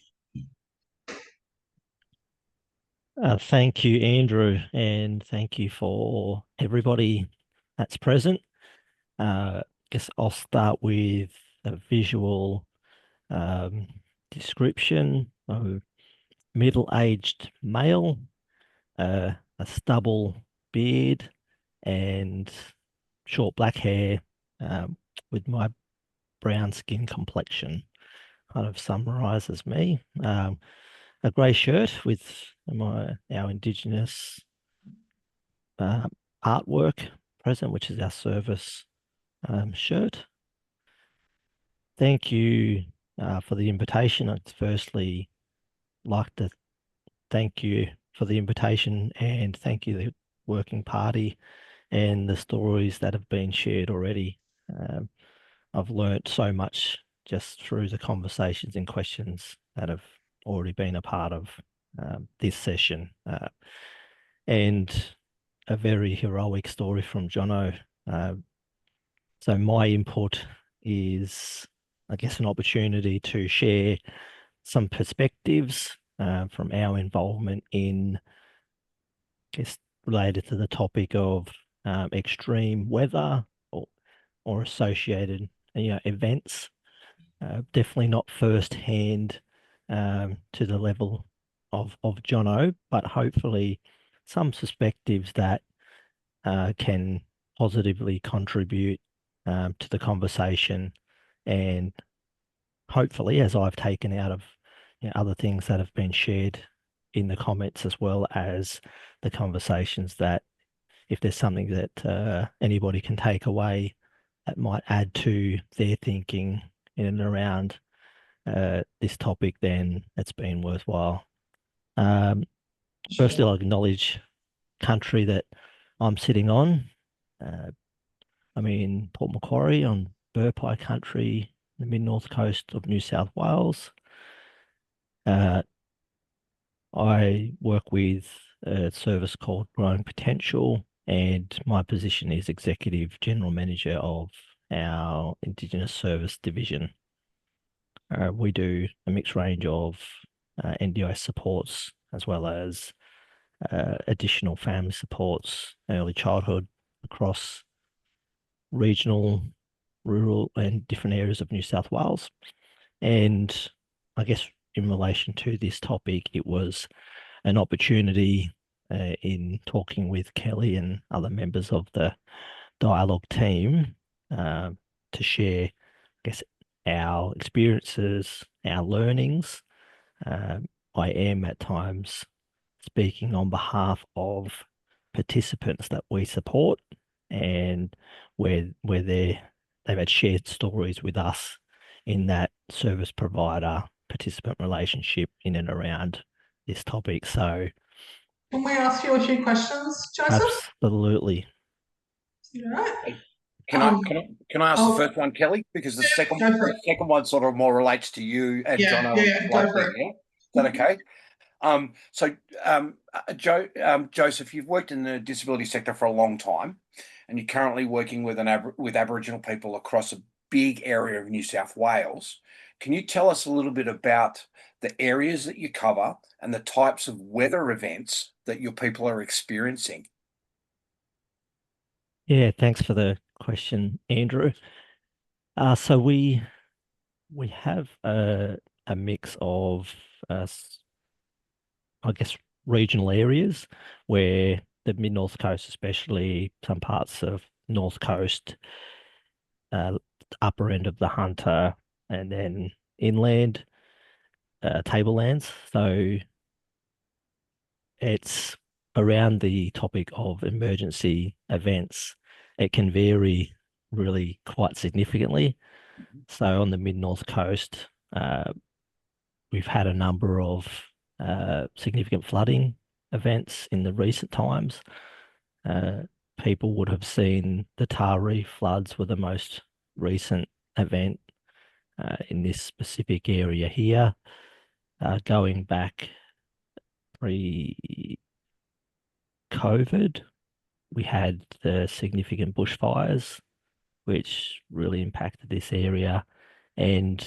Thank you, Andrew, and thank you for everybody that's present. Guess I'll start with a visual description of middle-aged male, a stubble beard, and short black hair with my brown skin complexion. Kind of summarizes me. A grey shirt with our Indigenous artwork present, which is our service shirt. Thank you for the invitation. I'd firstly like to thank you for the invitation and thank you the Working Party and the stories that have been shared already. I've learnt so much just through the conversations and questions that have already been a part of this session. And a very heroic story from Jono. So my input is, I guess, an opportunity to share some perspectives from our involvement in, I guess, related to the topic of extreme weather or associated events. Definitely not firsthand to the level of Jono, but hopefully some perspectives that can positively contribute to the conversation, and hopefully, as I've taken out of other things that have been shared in the comments, as well as the conversations, that if there's something that anybody can take away that might add to their thinking in and around this topic, then it's been worthwhile. Firstly, I'll acknowledge country that I'm sitting on. I'm in Port Macquarie on Burpie country, the mid-north coast of New South Wales. I work with a service called Growing Potential, and my position is Executive General Manager of our Indigenous Service Division. We do a mixed range of NDIS supports, as well as additional family supports, early childhood across regional, rural, and different areas of New South Wales. And I guess in relation to this topic, it was an opportunity in talking with Kelly and other members of the dialogue team to share, I guess, our experiences, our learnings. I am at times speaking on behalf of participants that we support, and where they've had shared stories with us in that service provider participant relationship in and around this topic. So can we ask you a few questions, Joseph? absolutely. All right. Can I ask the first one, Kelly? Because the second one sort of more relates to you and Jono. Yeah, go for it. Yeah? Is that okay? Joseph, you've worked in the disability sector for a long time, and you're currently working with Aboriginal people across a big area of New South Wales. Can you tell us a little bit about the areas that you cover and the types of weather events that your people are experiencing? Yeah, thanks for the question, Andrew. So we have a mix of I guess regional areas where the mid-north coast, especially some parts of north coast, upper end of the Hunter, and then inland tablelands. So it's around the topic of emergency events. It can vary really quite significantly. So on the mid-north coast, we've had a number of significant flooding events in the recent times. People would have seen the Taree floods were the most recent event in this specific area here. Going back pre-COVID, we had the significant bushfires, which really impacted this area. And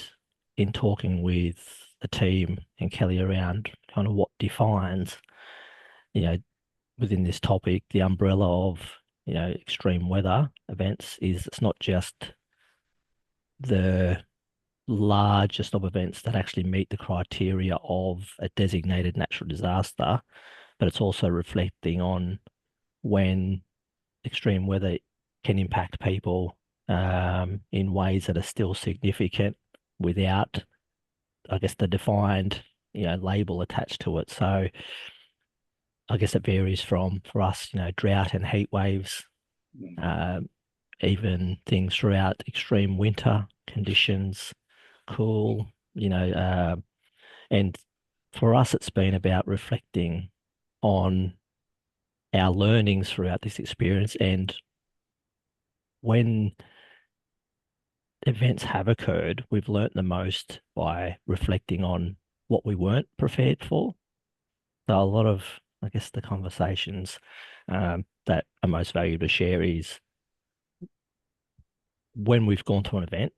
in talking with the team and Kelly around kind of what defines, within this topic, the umbrella of, extreme weather events is it's not just the largest of events that actually meet the criteria of a designated natural disaster, but it's also reflecting on when extreme weather can impact people in ways that are still significant without, I guess, the defined, label attached to it. So I guess it varies from, for us, drought and heat waves, even things throughout extreme winter conditions, cool, and for us, it's been about reflecting on our learnings throughout this experience. And when events have occurred, we've learnt the most by reflecting on what we weren't prepared for. So a lot of, I guess, the conversations that are most valuable to share is when we've gone to an event,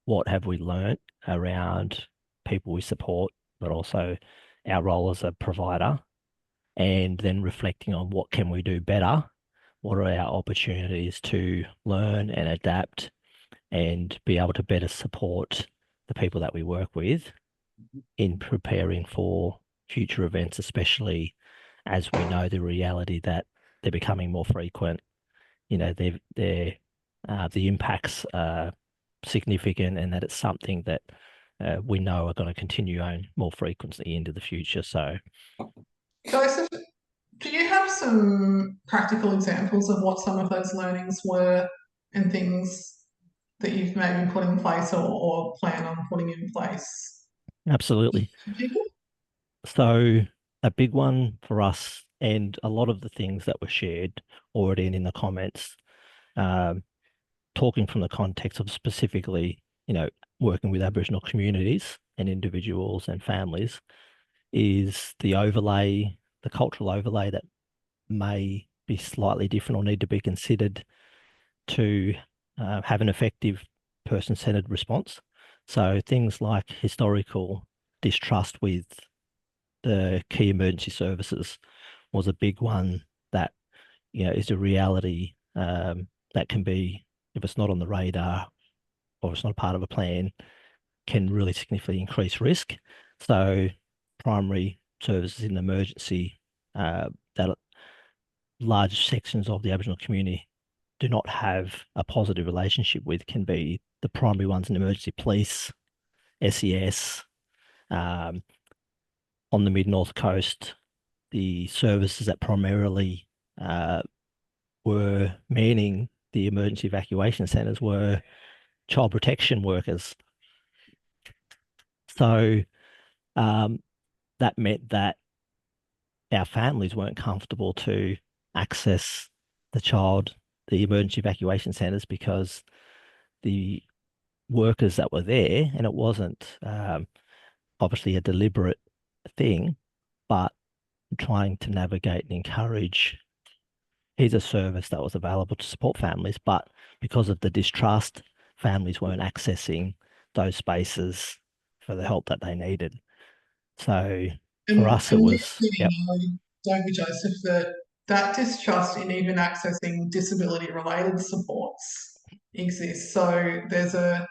what have we learnt around people we support, but also our role as a provider, and then reflecting on what can we do better, what are our opportunities to learn and adapt and be able to better support the people that we work with in preparing for future events, especially as we know the reality that they're becoming more frequent. The impacts are significant, and that it's something that we know are going to continue on more frequently into the future. So, Joseph, do you have some practical examples of what some of those learnings were and things that you've maybe put in place or plan on putting in place? Absolutely. So a big one for us, and a lot of the things that were shared already in the comments, talking from the context of specifically, working with Aboriginal communities and individuals and families, is the overlay, the cultural overlay that may be slightly different or need to be considered to have an effective person-centered response. So things like historical distrust with the key emergency services was a big one that, is a reality that can be, if it's not on the radar or it's not part of a plan, can really significantly increase risk. So primary services in emergency that large sections of the Aboriginal community do not have a positive relationship with can be the primary ones in emergency police, SES. On the mid-north coast, the services that primarily were manning the emergency evacuation centres were child protection workers. So that meant that our families weren't comfortable to access the the emergency evacuation centres because the workers that were there, and it wasn't obviously a deliberate thing, but trying to navigate and encourage. Here's a service that was available to support families, but because of the distrust, families weren't accessing those spaces for the help that they needed. So for us, it was, yep. Don't we, Joseph, that distrust in even accessing disability-related supports exists. So there's a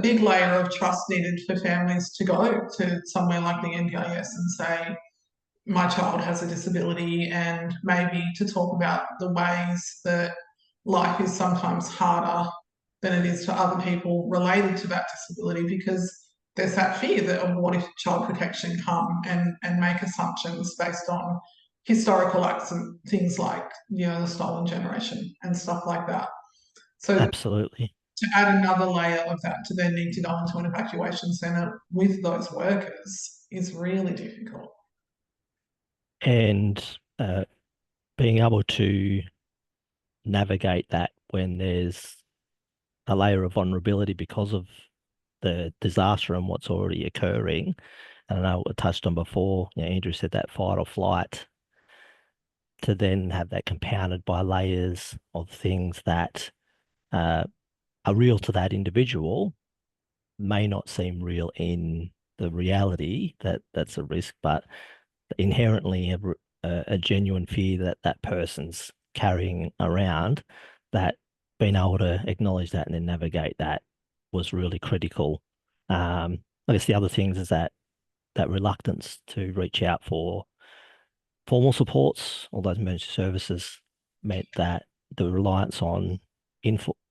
big layer of trust needed for families to go to somewhere like the NDIS and say, my child has a disability, and maybe to talk about the ways that life is sometimes harder than it is for other people related to that disability, because there's that fear that of what if child protection come and make assumptions based on historical acts and things like, the stolen generation and stuff like that. So Absolutely. to add another layer of that to then need to go into an evacuation centre with those workers is really difficult. And being able to navigate that when there's a layer of vulnerability because of the disaster and what's already occurring. And I know I touched on before, Andrew said that fight or flight, to then have that compounded by layers of things that are real to that individual may not seem real in the reality that's a risk, but inherently a genuine fear that that person's carrying around, that being able to acknowledge that and then navigate that was really critical. I guess the other things is that reluctance to reach out for formal supports, all those emergency services, meant that the reliance on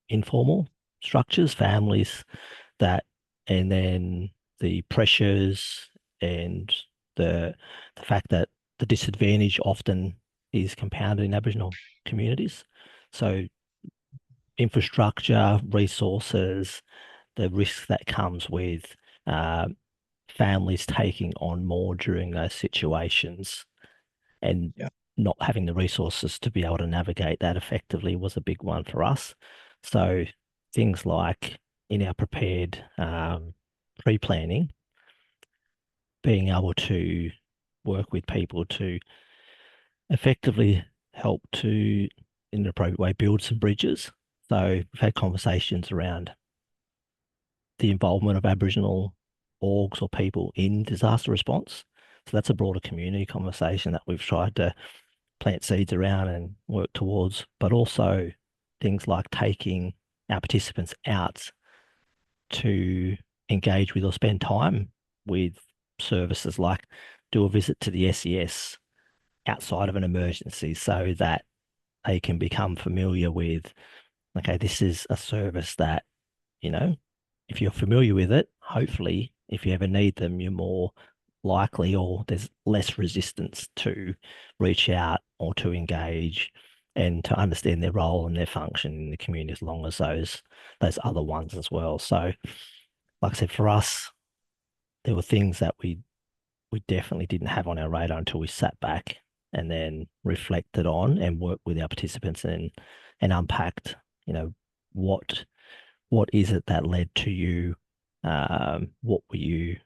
informal structures, families, and then the pressures and the fact that the disadvantage often is compounded in Aboriginal communities. So infrastructure, resources, the risk that comes with families taking on more during those situations and not having the resources to be able to navigate that effectively was a big one for us. So things like in our prepared pre-planning, being able to work with people to effectively help to, in an appropriate way, build some bridges. So we've had conversations around the involvement of Aboriginal orgs or people in disaster response. So that's a broader community conversation that we've tried to plant seeds around and work towards, but also things like taking our participants out to engage with or spend time with services, like do a visit to the SES outside of an emergency so that they can become familiar with, okay, this is a service that, if you're familiar with it, hopefully, if you ever need them, you're more likely, or there's less resistance to reach out or to engage and to understand their role and their function in the community, as long as those other ones as well. So, like I said, for us, there were things that we definitely didn't have on our radar until we sat back and then reflected on and worked with our participants and unpacked, what is it that led to you? What were you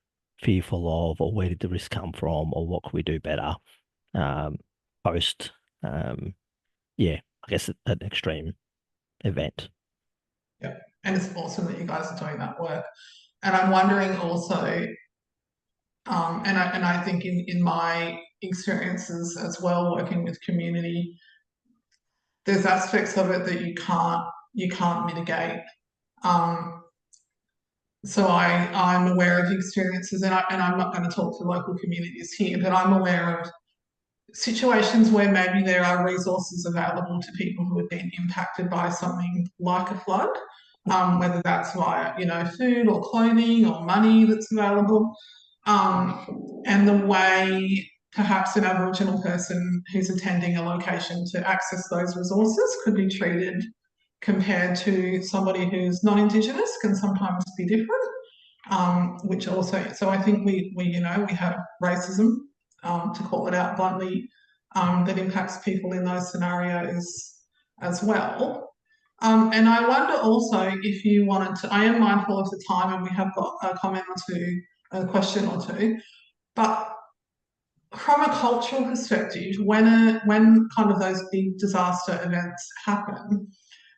fearful of, or where did the risk come from, or what could we do better post? I guess an extreme event. Yeah, and it's awesome that you guys are doing that work. And I'm wondering also, and I think in my experiences as well, working with community, there's aspects of it that you can't mitigate. So I'm aware of experiences, and I'm not going to talk to local communities here, but I'm aware of situations where maybe there are resources available to people who have been impacted by something like a flood, whether that's via, food or clothing or money that's available. And the way perhaps an Aboriginal person who's attending a location to access those resources could be treated compared to somebody who's non-Indigenous can sometimes be different, which also, so I think we have racism, to call it out bluntly, that impacts people in those scenarios as well. And I wonder also if you wanted to, I am mindful of the time and we have got a comment or two, a question or two, but from a cultural perspective, when kind of those big disaster events happen,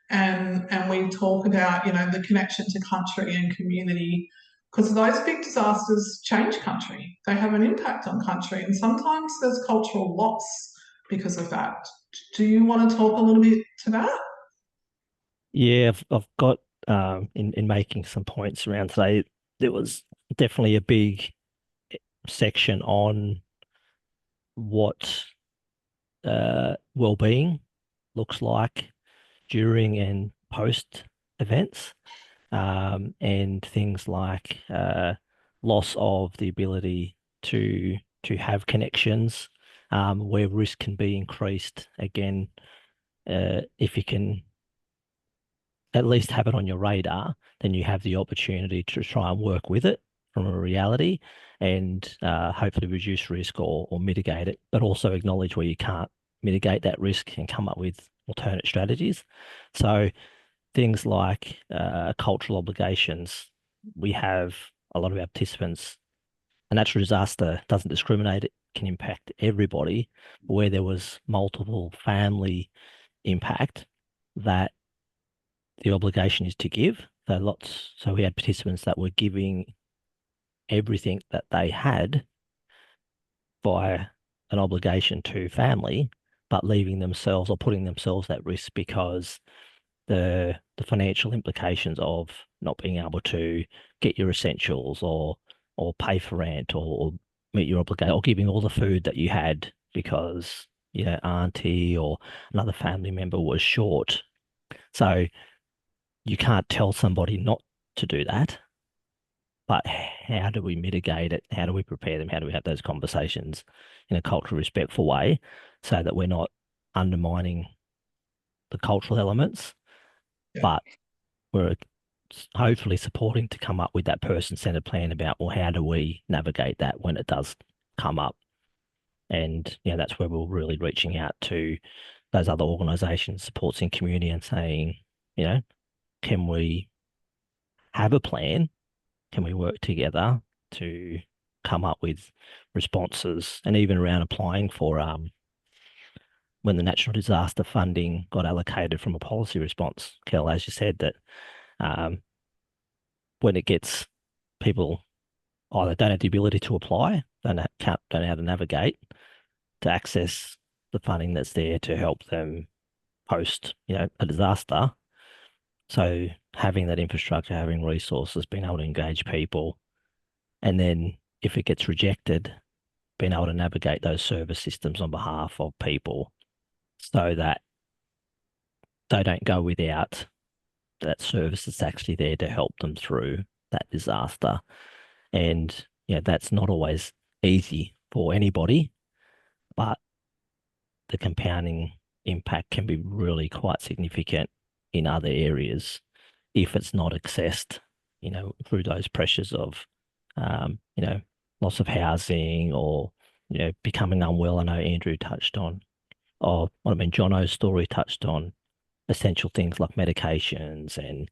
and we talk about, you know, the connection to country and community, because those big disasters change country. They have an impact on country, and sometimes there's cultural loss because of that. Do you want to talk a little bit to that? Yeah, I've got in making some points around today, there was definitely a big section on what well-being looks like during and post events, and things like loss of the ability to have connections, where risk can be increased. Again, if you can at least have it on your radar, then you have the opportunity to try and work with it from a reality and hopefully reduce risk or mitigate it, but also acknowledge where you can't mitigate that risk and come up with alternate strategies. So things like cultural obligations, we have a lot of our participants. A natural disaster doesn't discriminate, it can impact everybody. Where there was multiple family impact, that the obligation is to give. So we had participants that were giving everything that they had by an obligation to family, but leaving themselves or putting themselves at risk because the financial implications of not being able to get your essentials or pay for rent or meet your obligation or giving all the food that you had because auntie or another family member was short. So you can't tell somebody not to do that, but how do we mitigate it? How do we prepare them? How do we have those conversations in a culturally respectful way so that we're not undermining the cultural elements, but we're hopefully supporting to come up with that person-centered plan about, well, how do we navigate that when it does come up? And that's where we're really reaching out to those other organisations, supports in community, and saying, can we have a plan? Can we work together to come up with responses, and even around applying for when the natural disaster funding got allocated from a policy response, Kel, as you said, that when it gets people either don't have the ability to apply, don't know how to navigate to access the funding that's there to help them post, a disaster. So having that infrastructure, having resources, being able to engage people, and then if it gets rejected, being able to navigate those service systems on behalf of people so that they don't go without that service that's actually there to help them through that disaster. And that's not always easy for anybody, but the compounding impact can be really quite significant in other areas if it's not accessed, through those pressures of, loss of housing or, becoming unwell. I know Andrew touched on, Jono's story touched on essential things like medications and,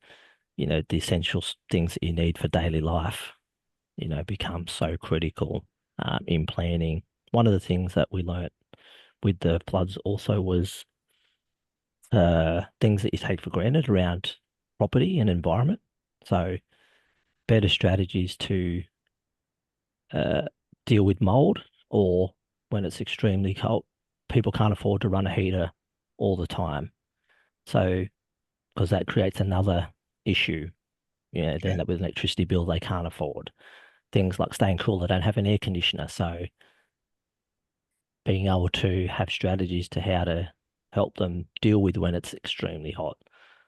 the essential things that you need for daily life, become so critical in planning. One of the things that we learnt with the floods also was things that you take for granted around property and environment. So better strategies to deal with mold, or when it's extremely cold, people can't afford to run a heater all the time. So because that creates another issue, they end up with an electricity bill they can't afford. Things like staying cool, they don't have an air conditioner. So being able to have strategies to how to help them deal with when it's extremely hot.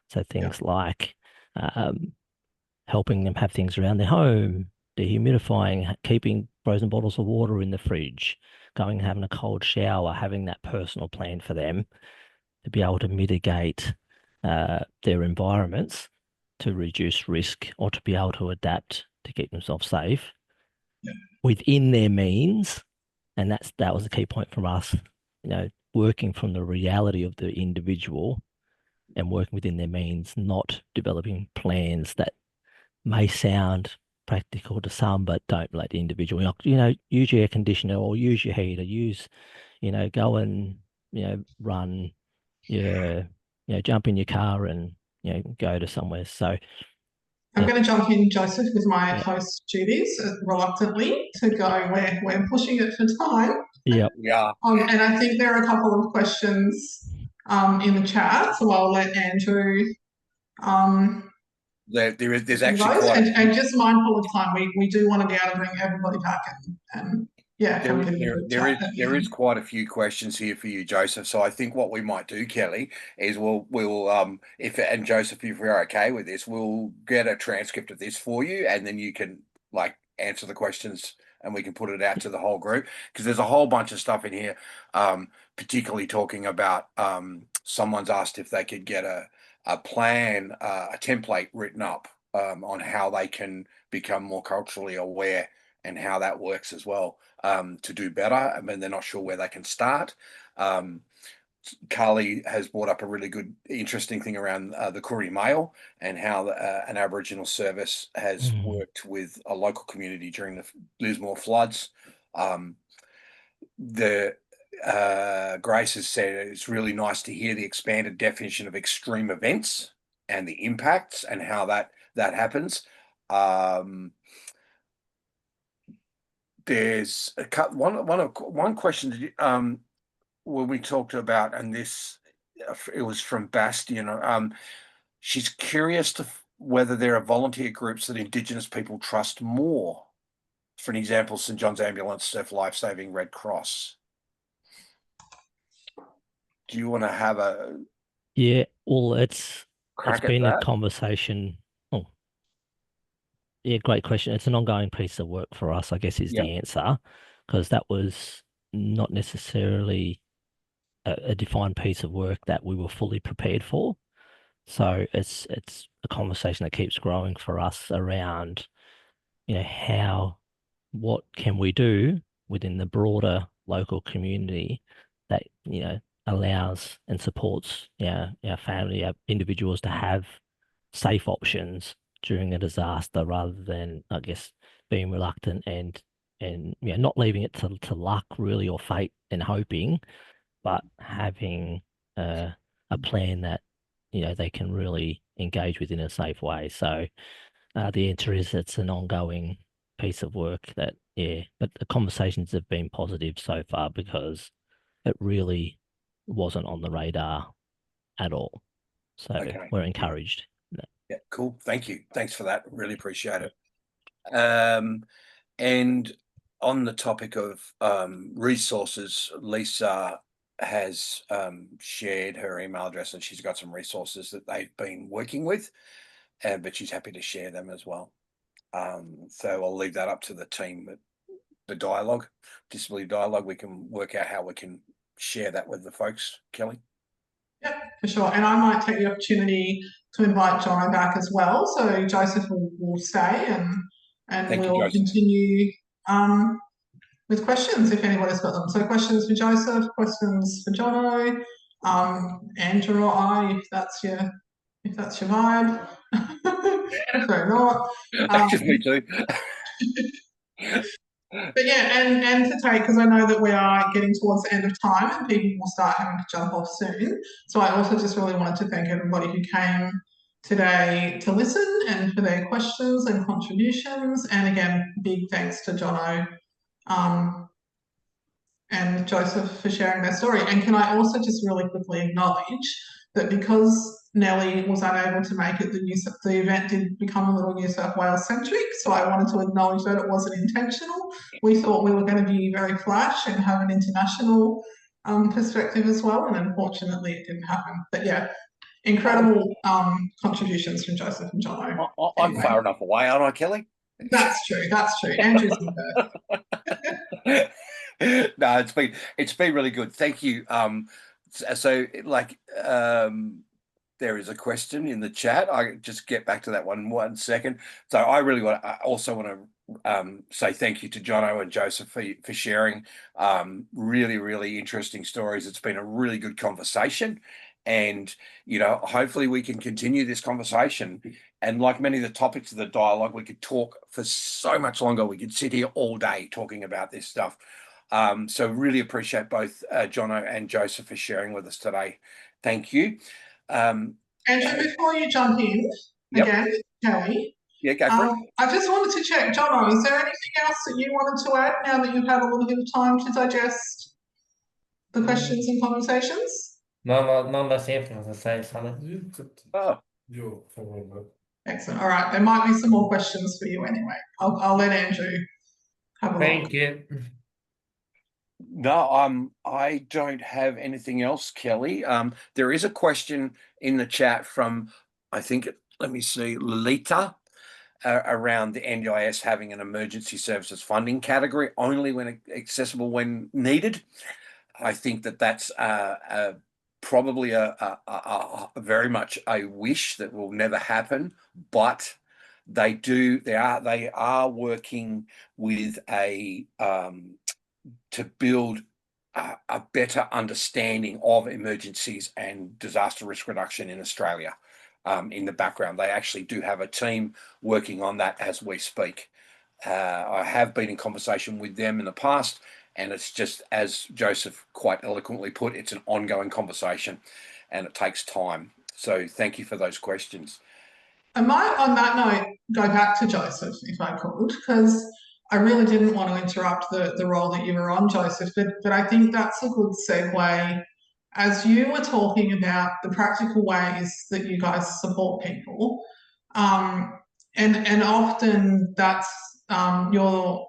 So things like helping them have things around their home, dehumidifying, keeping frozen bottles of water in the fridge, going and having a cold shower, having that personal plan for them to be able to mitigate their environments to reduce risk or to be able to adapt to keep themselves safe within their means. And that was the key point from us, working from the reality of the individual and working within their means, not developing plans that may sound practical to some, but don't let the individual, use your air conditioner or use your heater, go and, run your, jump in your car and, go to somewhere. So I'm going to jump in, Joseph, with my Yeah. host duties reluctantly to go. We're pushing it for time. Yep. Yeah. And I think there are a couple of questions in the chat, so I'll let Andrew There's actually those. quite a few. And just mindful of time, we do want to be able to bring everybody back and have a bit of a good chat. There is quite a few questions here for you, Joseph. So I think what we might do, Kelly, is we'll if and Joseph, if you're okay with this, we'll get a transcript of this for you, and then you can answer the questions, and we can put it out to the whole group, because there's a whole bunch of stuff in here, particularly talking about someone's asked if they could get a plan, a template written up on how they can become more culturally aware and how that works as well, to do better. I mean, they're not sure where they can start. Carly has brought up a really good, interesting thing around the Koori Mail and how an Aboriginal service has worked with a local community during the Lismore floods. Grace has said it's really nice to hear the expanded definition of extreme events and the impacts and how that happens. There's one question when we talked about, and this it was from Bastian. She's curious whether there are volunteer groups that Indigenous people trust more. For an example, St John's Ambulance, Surf Life Saving, Red Cross. Do you want to have a well, it's crack at been that? a conversation. Oh, yeah, great question. It's an ongoing piece of work for us, I guess, is the answer, because that was not necessarily a defined piece of work that we were fully prepared for. So it's a conversation that keeps growing for us around, what can we do within the broader local community that, allows and supports our family, our individuals to have safe options during a disaster, rather than, I guess, being reluctant and not leaving it to luck really, or fate and hoping, but having a plan that they can really engage with in a safe way. So the answer is it's an ongoing piece of work but the conversations have been positive so far, because it really wasn't on the radar at all. So we're encouraged. Yeah, cool. Thank you. Thanks for that. Really appreciate it. And on the topic of resources, Lisa has shared her email address, and she's got some resources that they've been working with, but she's happy to share them as well. So I'll leave that up to the team, the dialogue, disability dialogue. We can work out how we can share that with the folks, Kelly. Yep, for sure. And I might take the opportunity to invite Jono back as well. So Joseph will stay and we'll continue with questions if anybody's got them. So questions for Joseph, questions for Jono, Andrew or I, if that's your vibe. Prefer not. Me too. But yeah, and to take, because I know that we are getting towards the end of time and people will start having to jump off soon. So I also just really wanted to thank everybody who came today to listen and for their questions and contributions. And again, big thanks to Jono and Joseph for sharing their story. And can I also just really quickly acknowledge that because Nellie was unable to make it, the event did become a little New South Wales centric. So I wanted to acknowledge that it wasn't intentional. We thought we were going to be very flash and have an international perspective as well, and unfortunately it didn't happen. But yeah, incredible contributions from Joseph and John. I'm far enough away, aren't I, Kelly? That's true. Andrew's in there. No, it's been really good. Thank you. So there is a question in the chat. I just get back to that one second. So I also want to say thank you to Jono and Joseph for sharing really, really interesting stories. It's been a really good conversation, And, you know, hopefully we can continue this conversation. And like many of the topics of the dialogue, we could talk for so much longer. We could sit here all day talking about this stuff. So really appreciate both Jono and Joseph for sharing with us today. Thank you. Andrew, before you jump in, Yep. again, Kelly, Yeah, go for it. I just wanted to check, Jono, is there anything else that you wanted to add now that you've had a little bit of time to digest the questions and conversations? No, unless Anthony wants to say something. Oh, You're following that. Excellent. All right, there might be some more questions for you anyway. I'll let Andrew have a look. Thank you. no, I don't have anything else, Kelly. There is a question in the chat from, I think, let me see, Lolita, around the NDIS having an emergency services funding category only when accessible when needed. I think that that's probably a very much a wish that will never happen, but they are working with a to build a better understanding of emergencies and disaster risk reduction in Australia. In the background, they actually do have a team working on that as we speak. I have been in conversation with them in the past, and it's just, as Joseph quite eloquently put, it's an ongoing conversation and it takes time. So thank you for those questions. I might, on that note, go back to Joseph, if I could, because I really didn't want to interrupt the role that you were on, Joseph, but I think that's a good segue. As you were talking about the practical ways that you guys support people, and often that's you're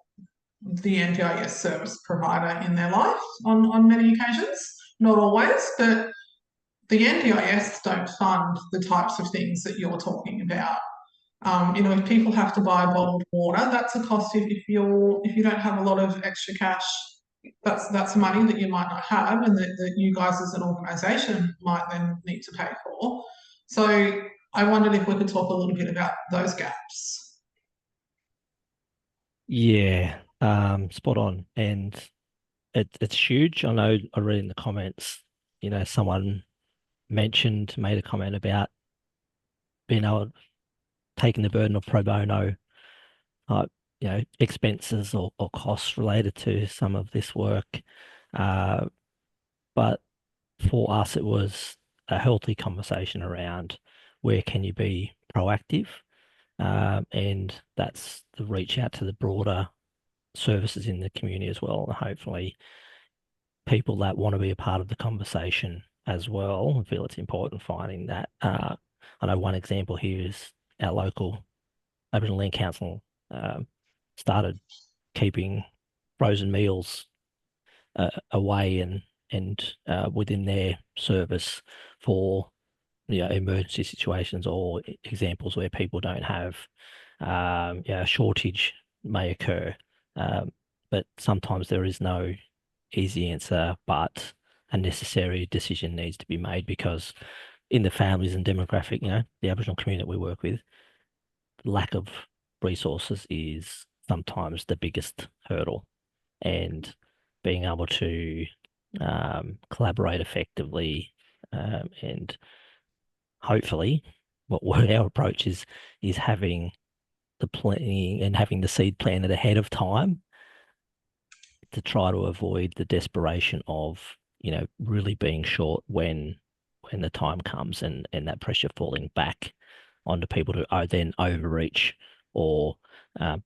the NDIS service provider in their life on many occasions, not always, but the NDIS don't fund the types of things that you're talking about. You know, if people have to buy bottled water, that's a cost. If you don't have a lot of extra cash, that's money that you might not have, and that you guys as an organisation might then need to pay for. So I wondered if we could talk a little bit about those gaps. Yeah, spot on. And it's huge. I know I read in the comments, you know, someone made a comment about being able taking the burden of pro bono, you know, expenses or costs related to some of this work. But for us, it was a healthy conversation around where can you be proactive, and that's the reach out to the broader services in the community as well. And hopefully people that want to be a part of the conversation as well and feel it's important finding that. I know one example here is our local Aboriginal Land Council started keeping frozen meals away and within their service for, you know, emergency situations or examples where people don't have, a shortage may occur. But sometimes there is no easy answer, but a necessary decision needs to be made because in the families and demographic, you know, the Aboriginal community that we work with, lack of resources is sometimes the biggest hurdle. And being able to collaborate effectively, and hopefully what our approach is having the planning and having the seed planted ahead of time to try to avoid the desperation of, you know, really being short when the time comes and that pressure falling back onto people to then overreach or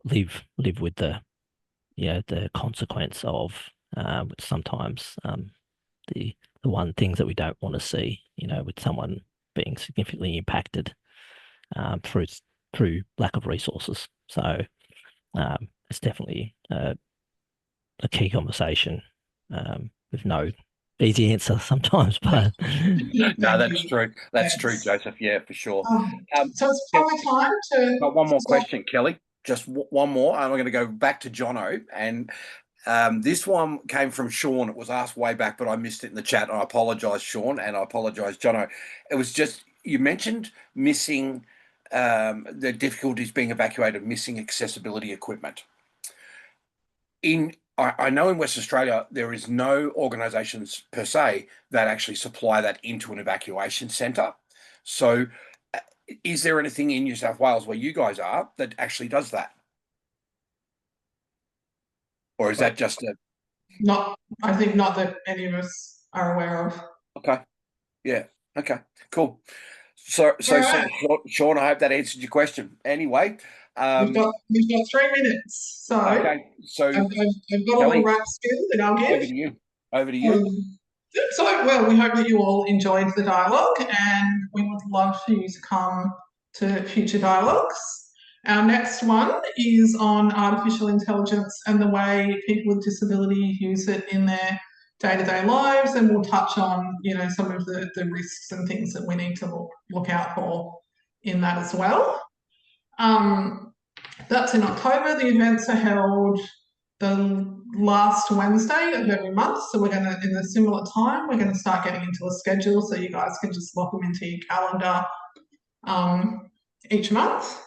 live with the, you know, the consequence of sometimes the one things that we don't want to see, you know, with someone being significantly impacted through lack of resources. So it's definitely a key conversation with no easy answer sometimes, but No, that's true. That's true, Joseph. Yeah, for sure. So it's probably time to. Got one more question, Kelly. Just one more. I'm going to go back to Jono, and this one came from Sean. It was asked way back, but I missed it in the chat. I apologise, Sean, and I apologise, Jono. It was just, you mentioned missing the difficulties being evacuated, missing accessibility equipment. I know in Western Australia there is no organisations per se that actually supply that into an evacuation centre. So, is there anything in New South Wales where you guys are that actually does that, or is that just a I think not that any of us are aware of. okay? Yeah. Okay. Cool. So, All right. Sean, I hope that answered your question. Anyway, We've got 3 minutes, so okay. So, I've got all the Kelly, raps filled that I'll over give. to you. Over to you. So, well, we hope that you all enjoyed the dialogue, and we would love for you to come to future dialogues. Our next one is on artificial intelligence and the way people with disability use it in their day-to-day lives, and we'll touch on, you know, some of the risks and things that we need to look out for in that as well. That's in October. The events are held the last Wednesday of every month. So we're going to, in a similar time, we're going to start getting into a schedule so you guys can just lock them into your calendar each month.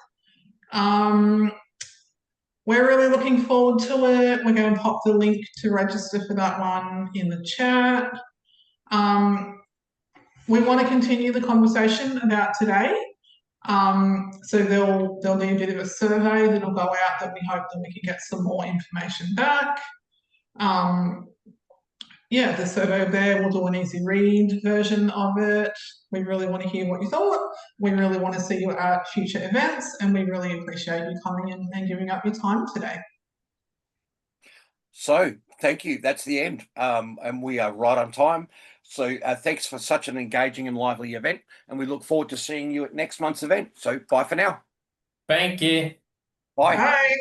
We're really looking forward to it. We're going to pop the link to register for that one in the chat. We want to continue the conversation about today. So there'll be a bit of a survey that'll go out that we hope that we can get some more information back. Yeah, the survey there, we'll do an easy read version of it. We really want to hear what you thought. We really want to see you at future events, and we really appreciate you coming in and giving up your time today. So, thank you. That's the end. And we are right on time. So, thanks for such an engaging and lively event. And we look forward to seeing you at next month's event. So, bye for now. Thank you. Bye. Bye.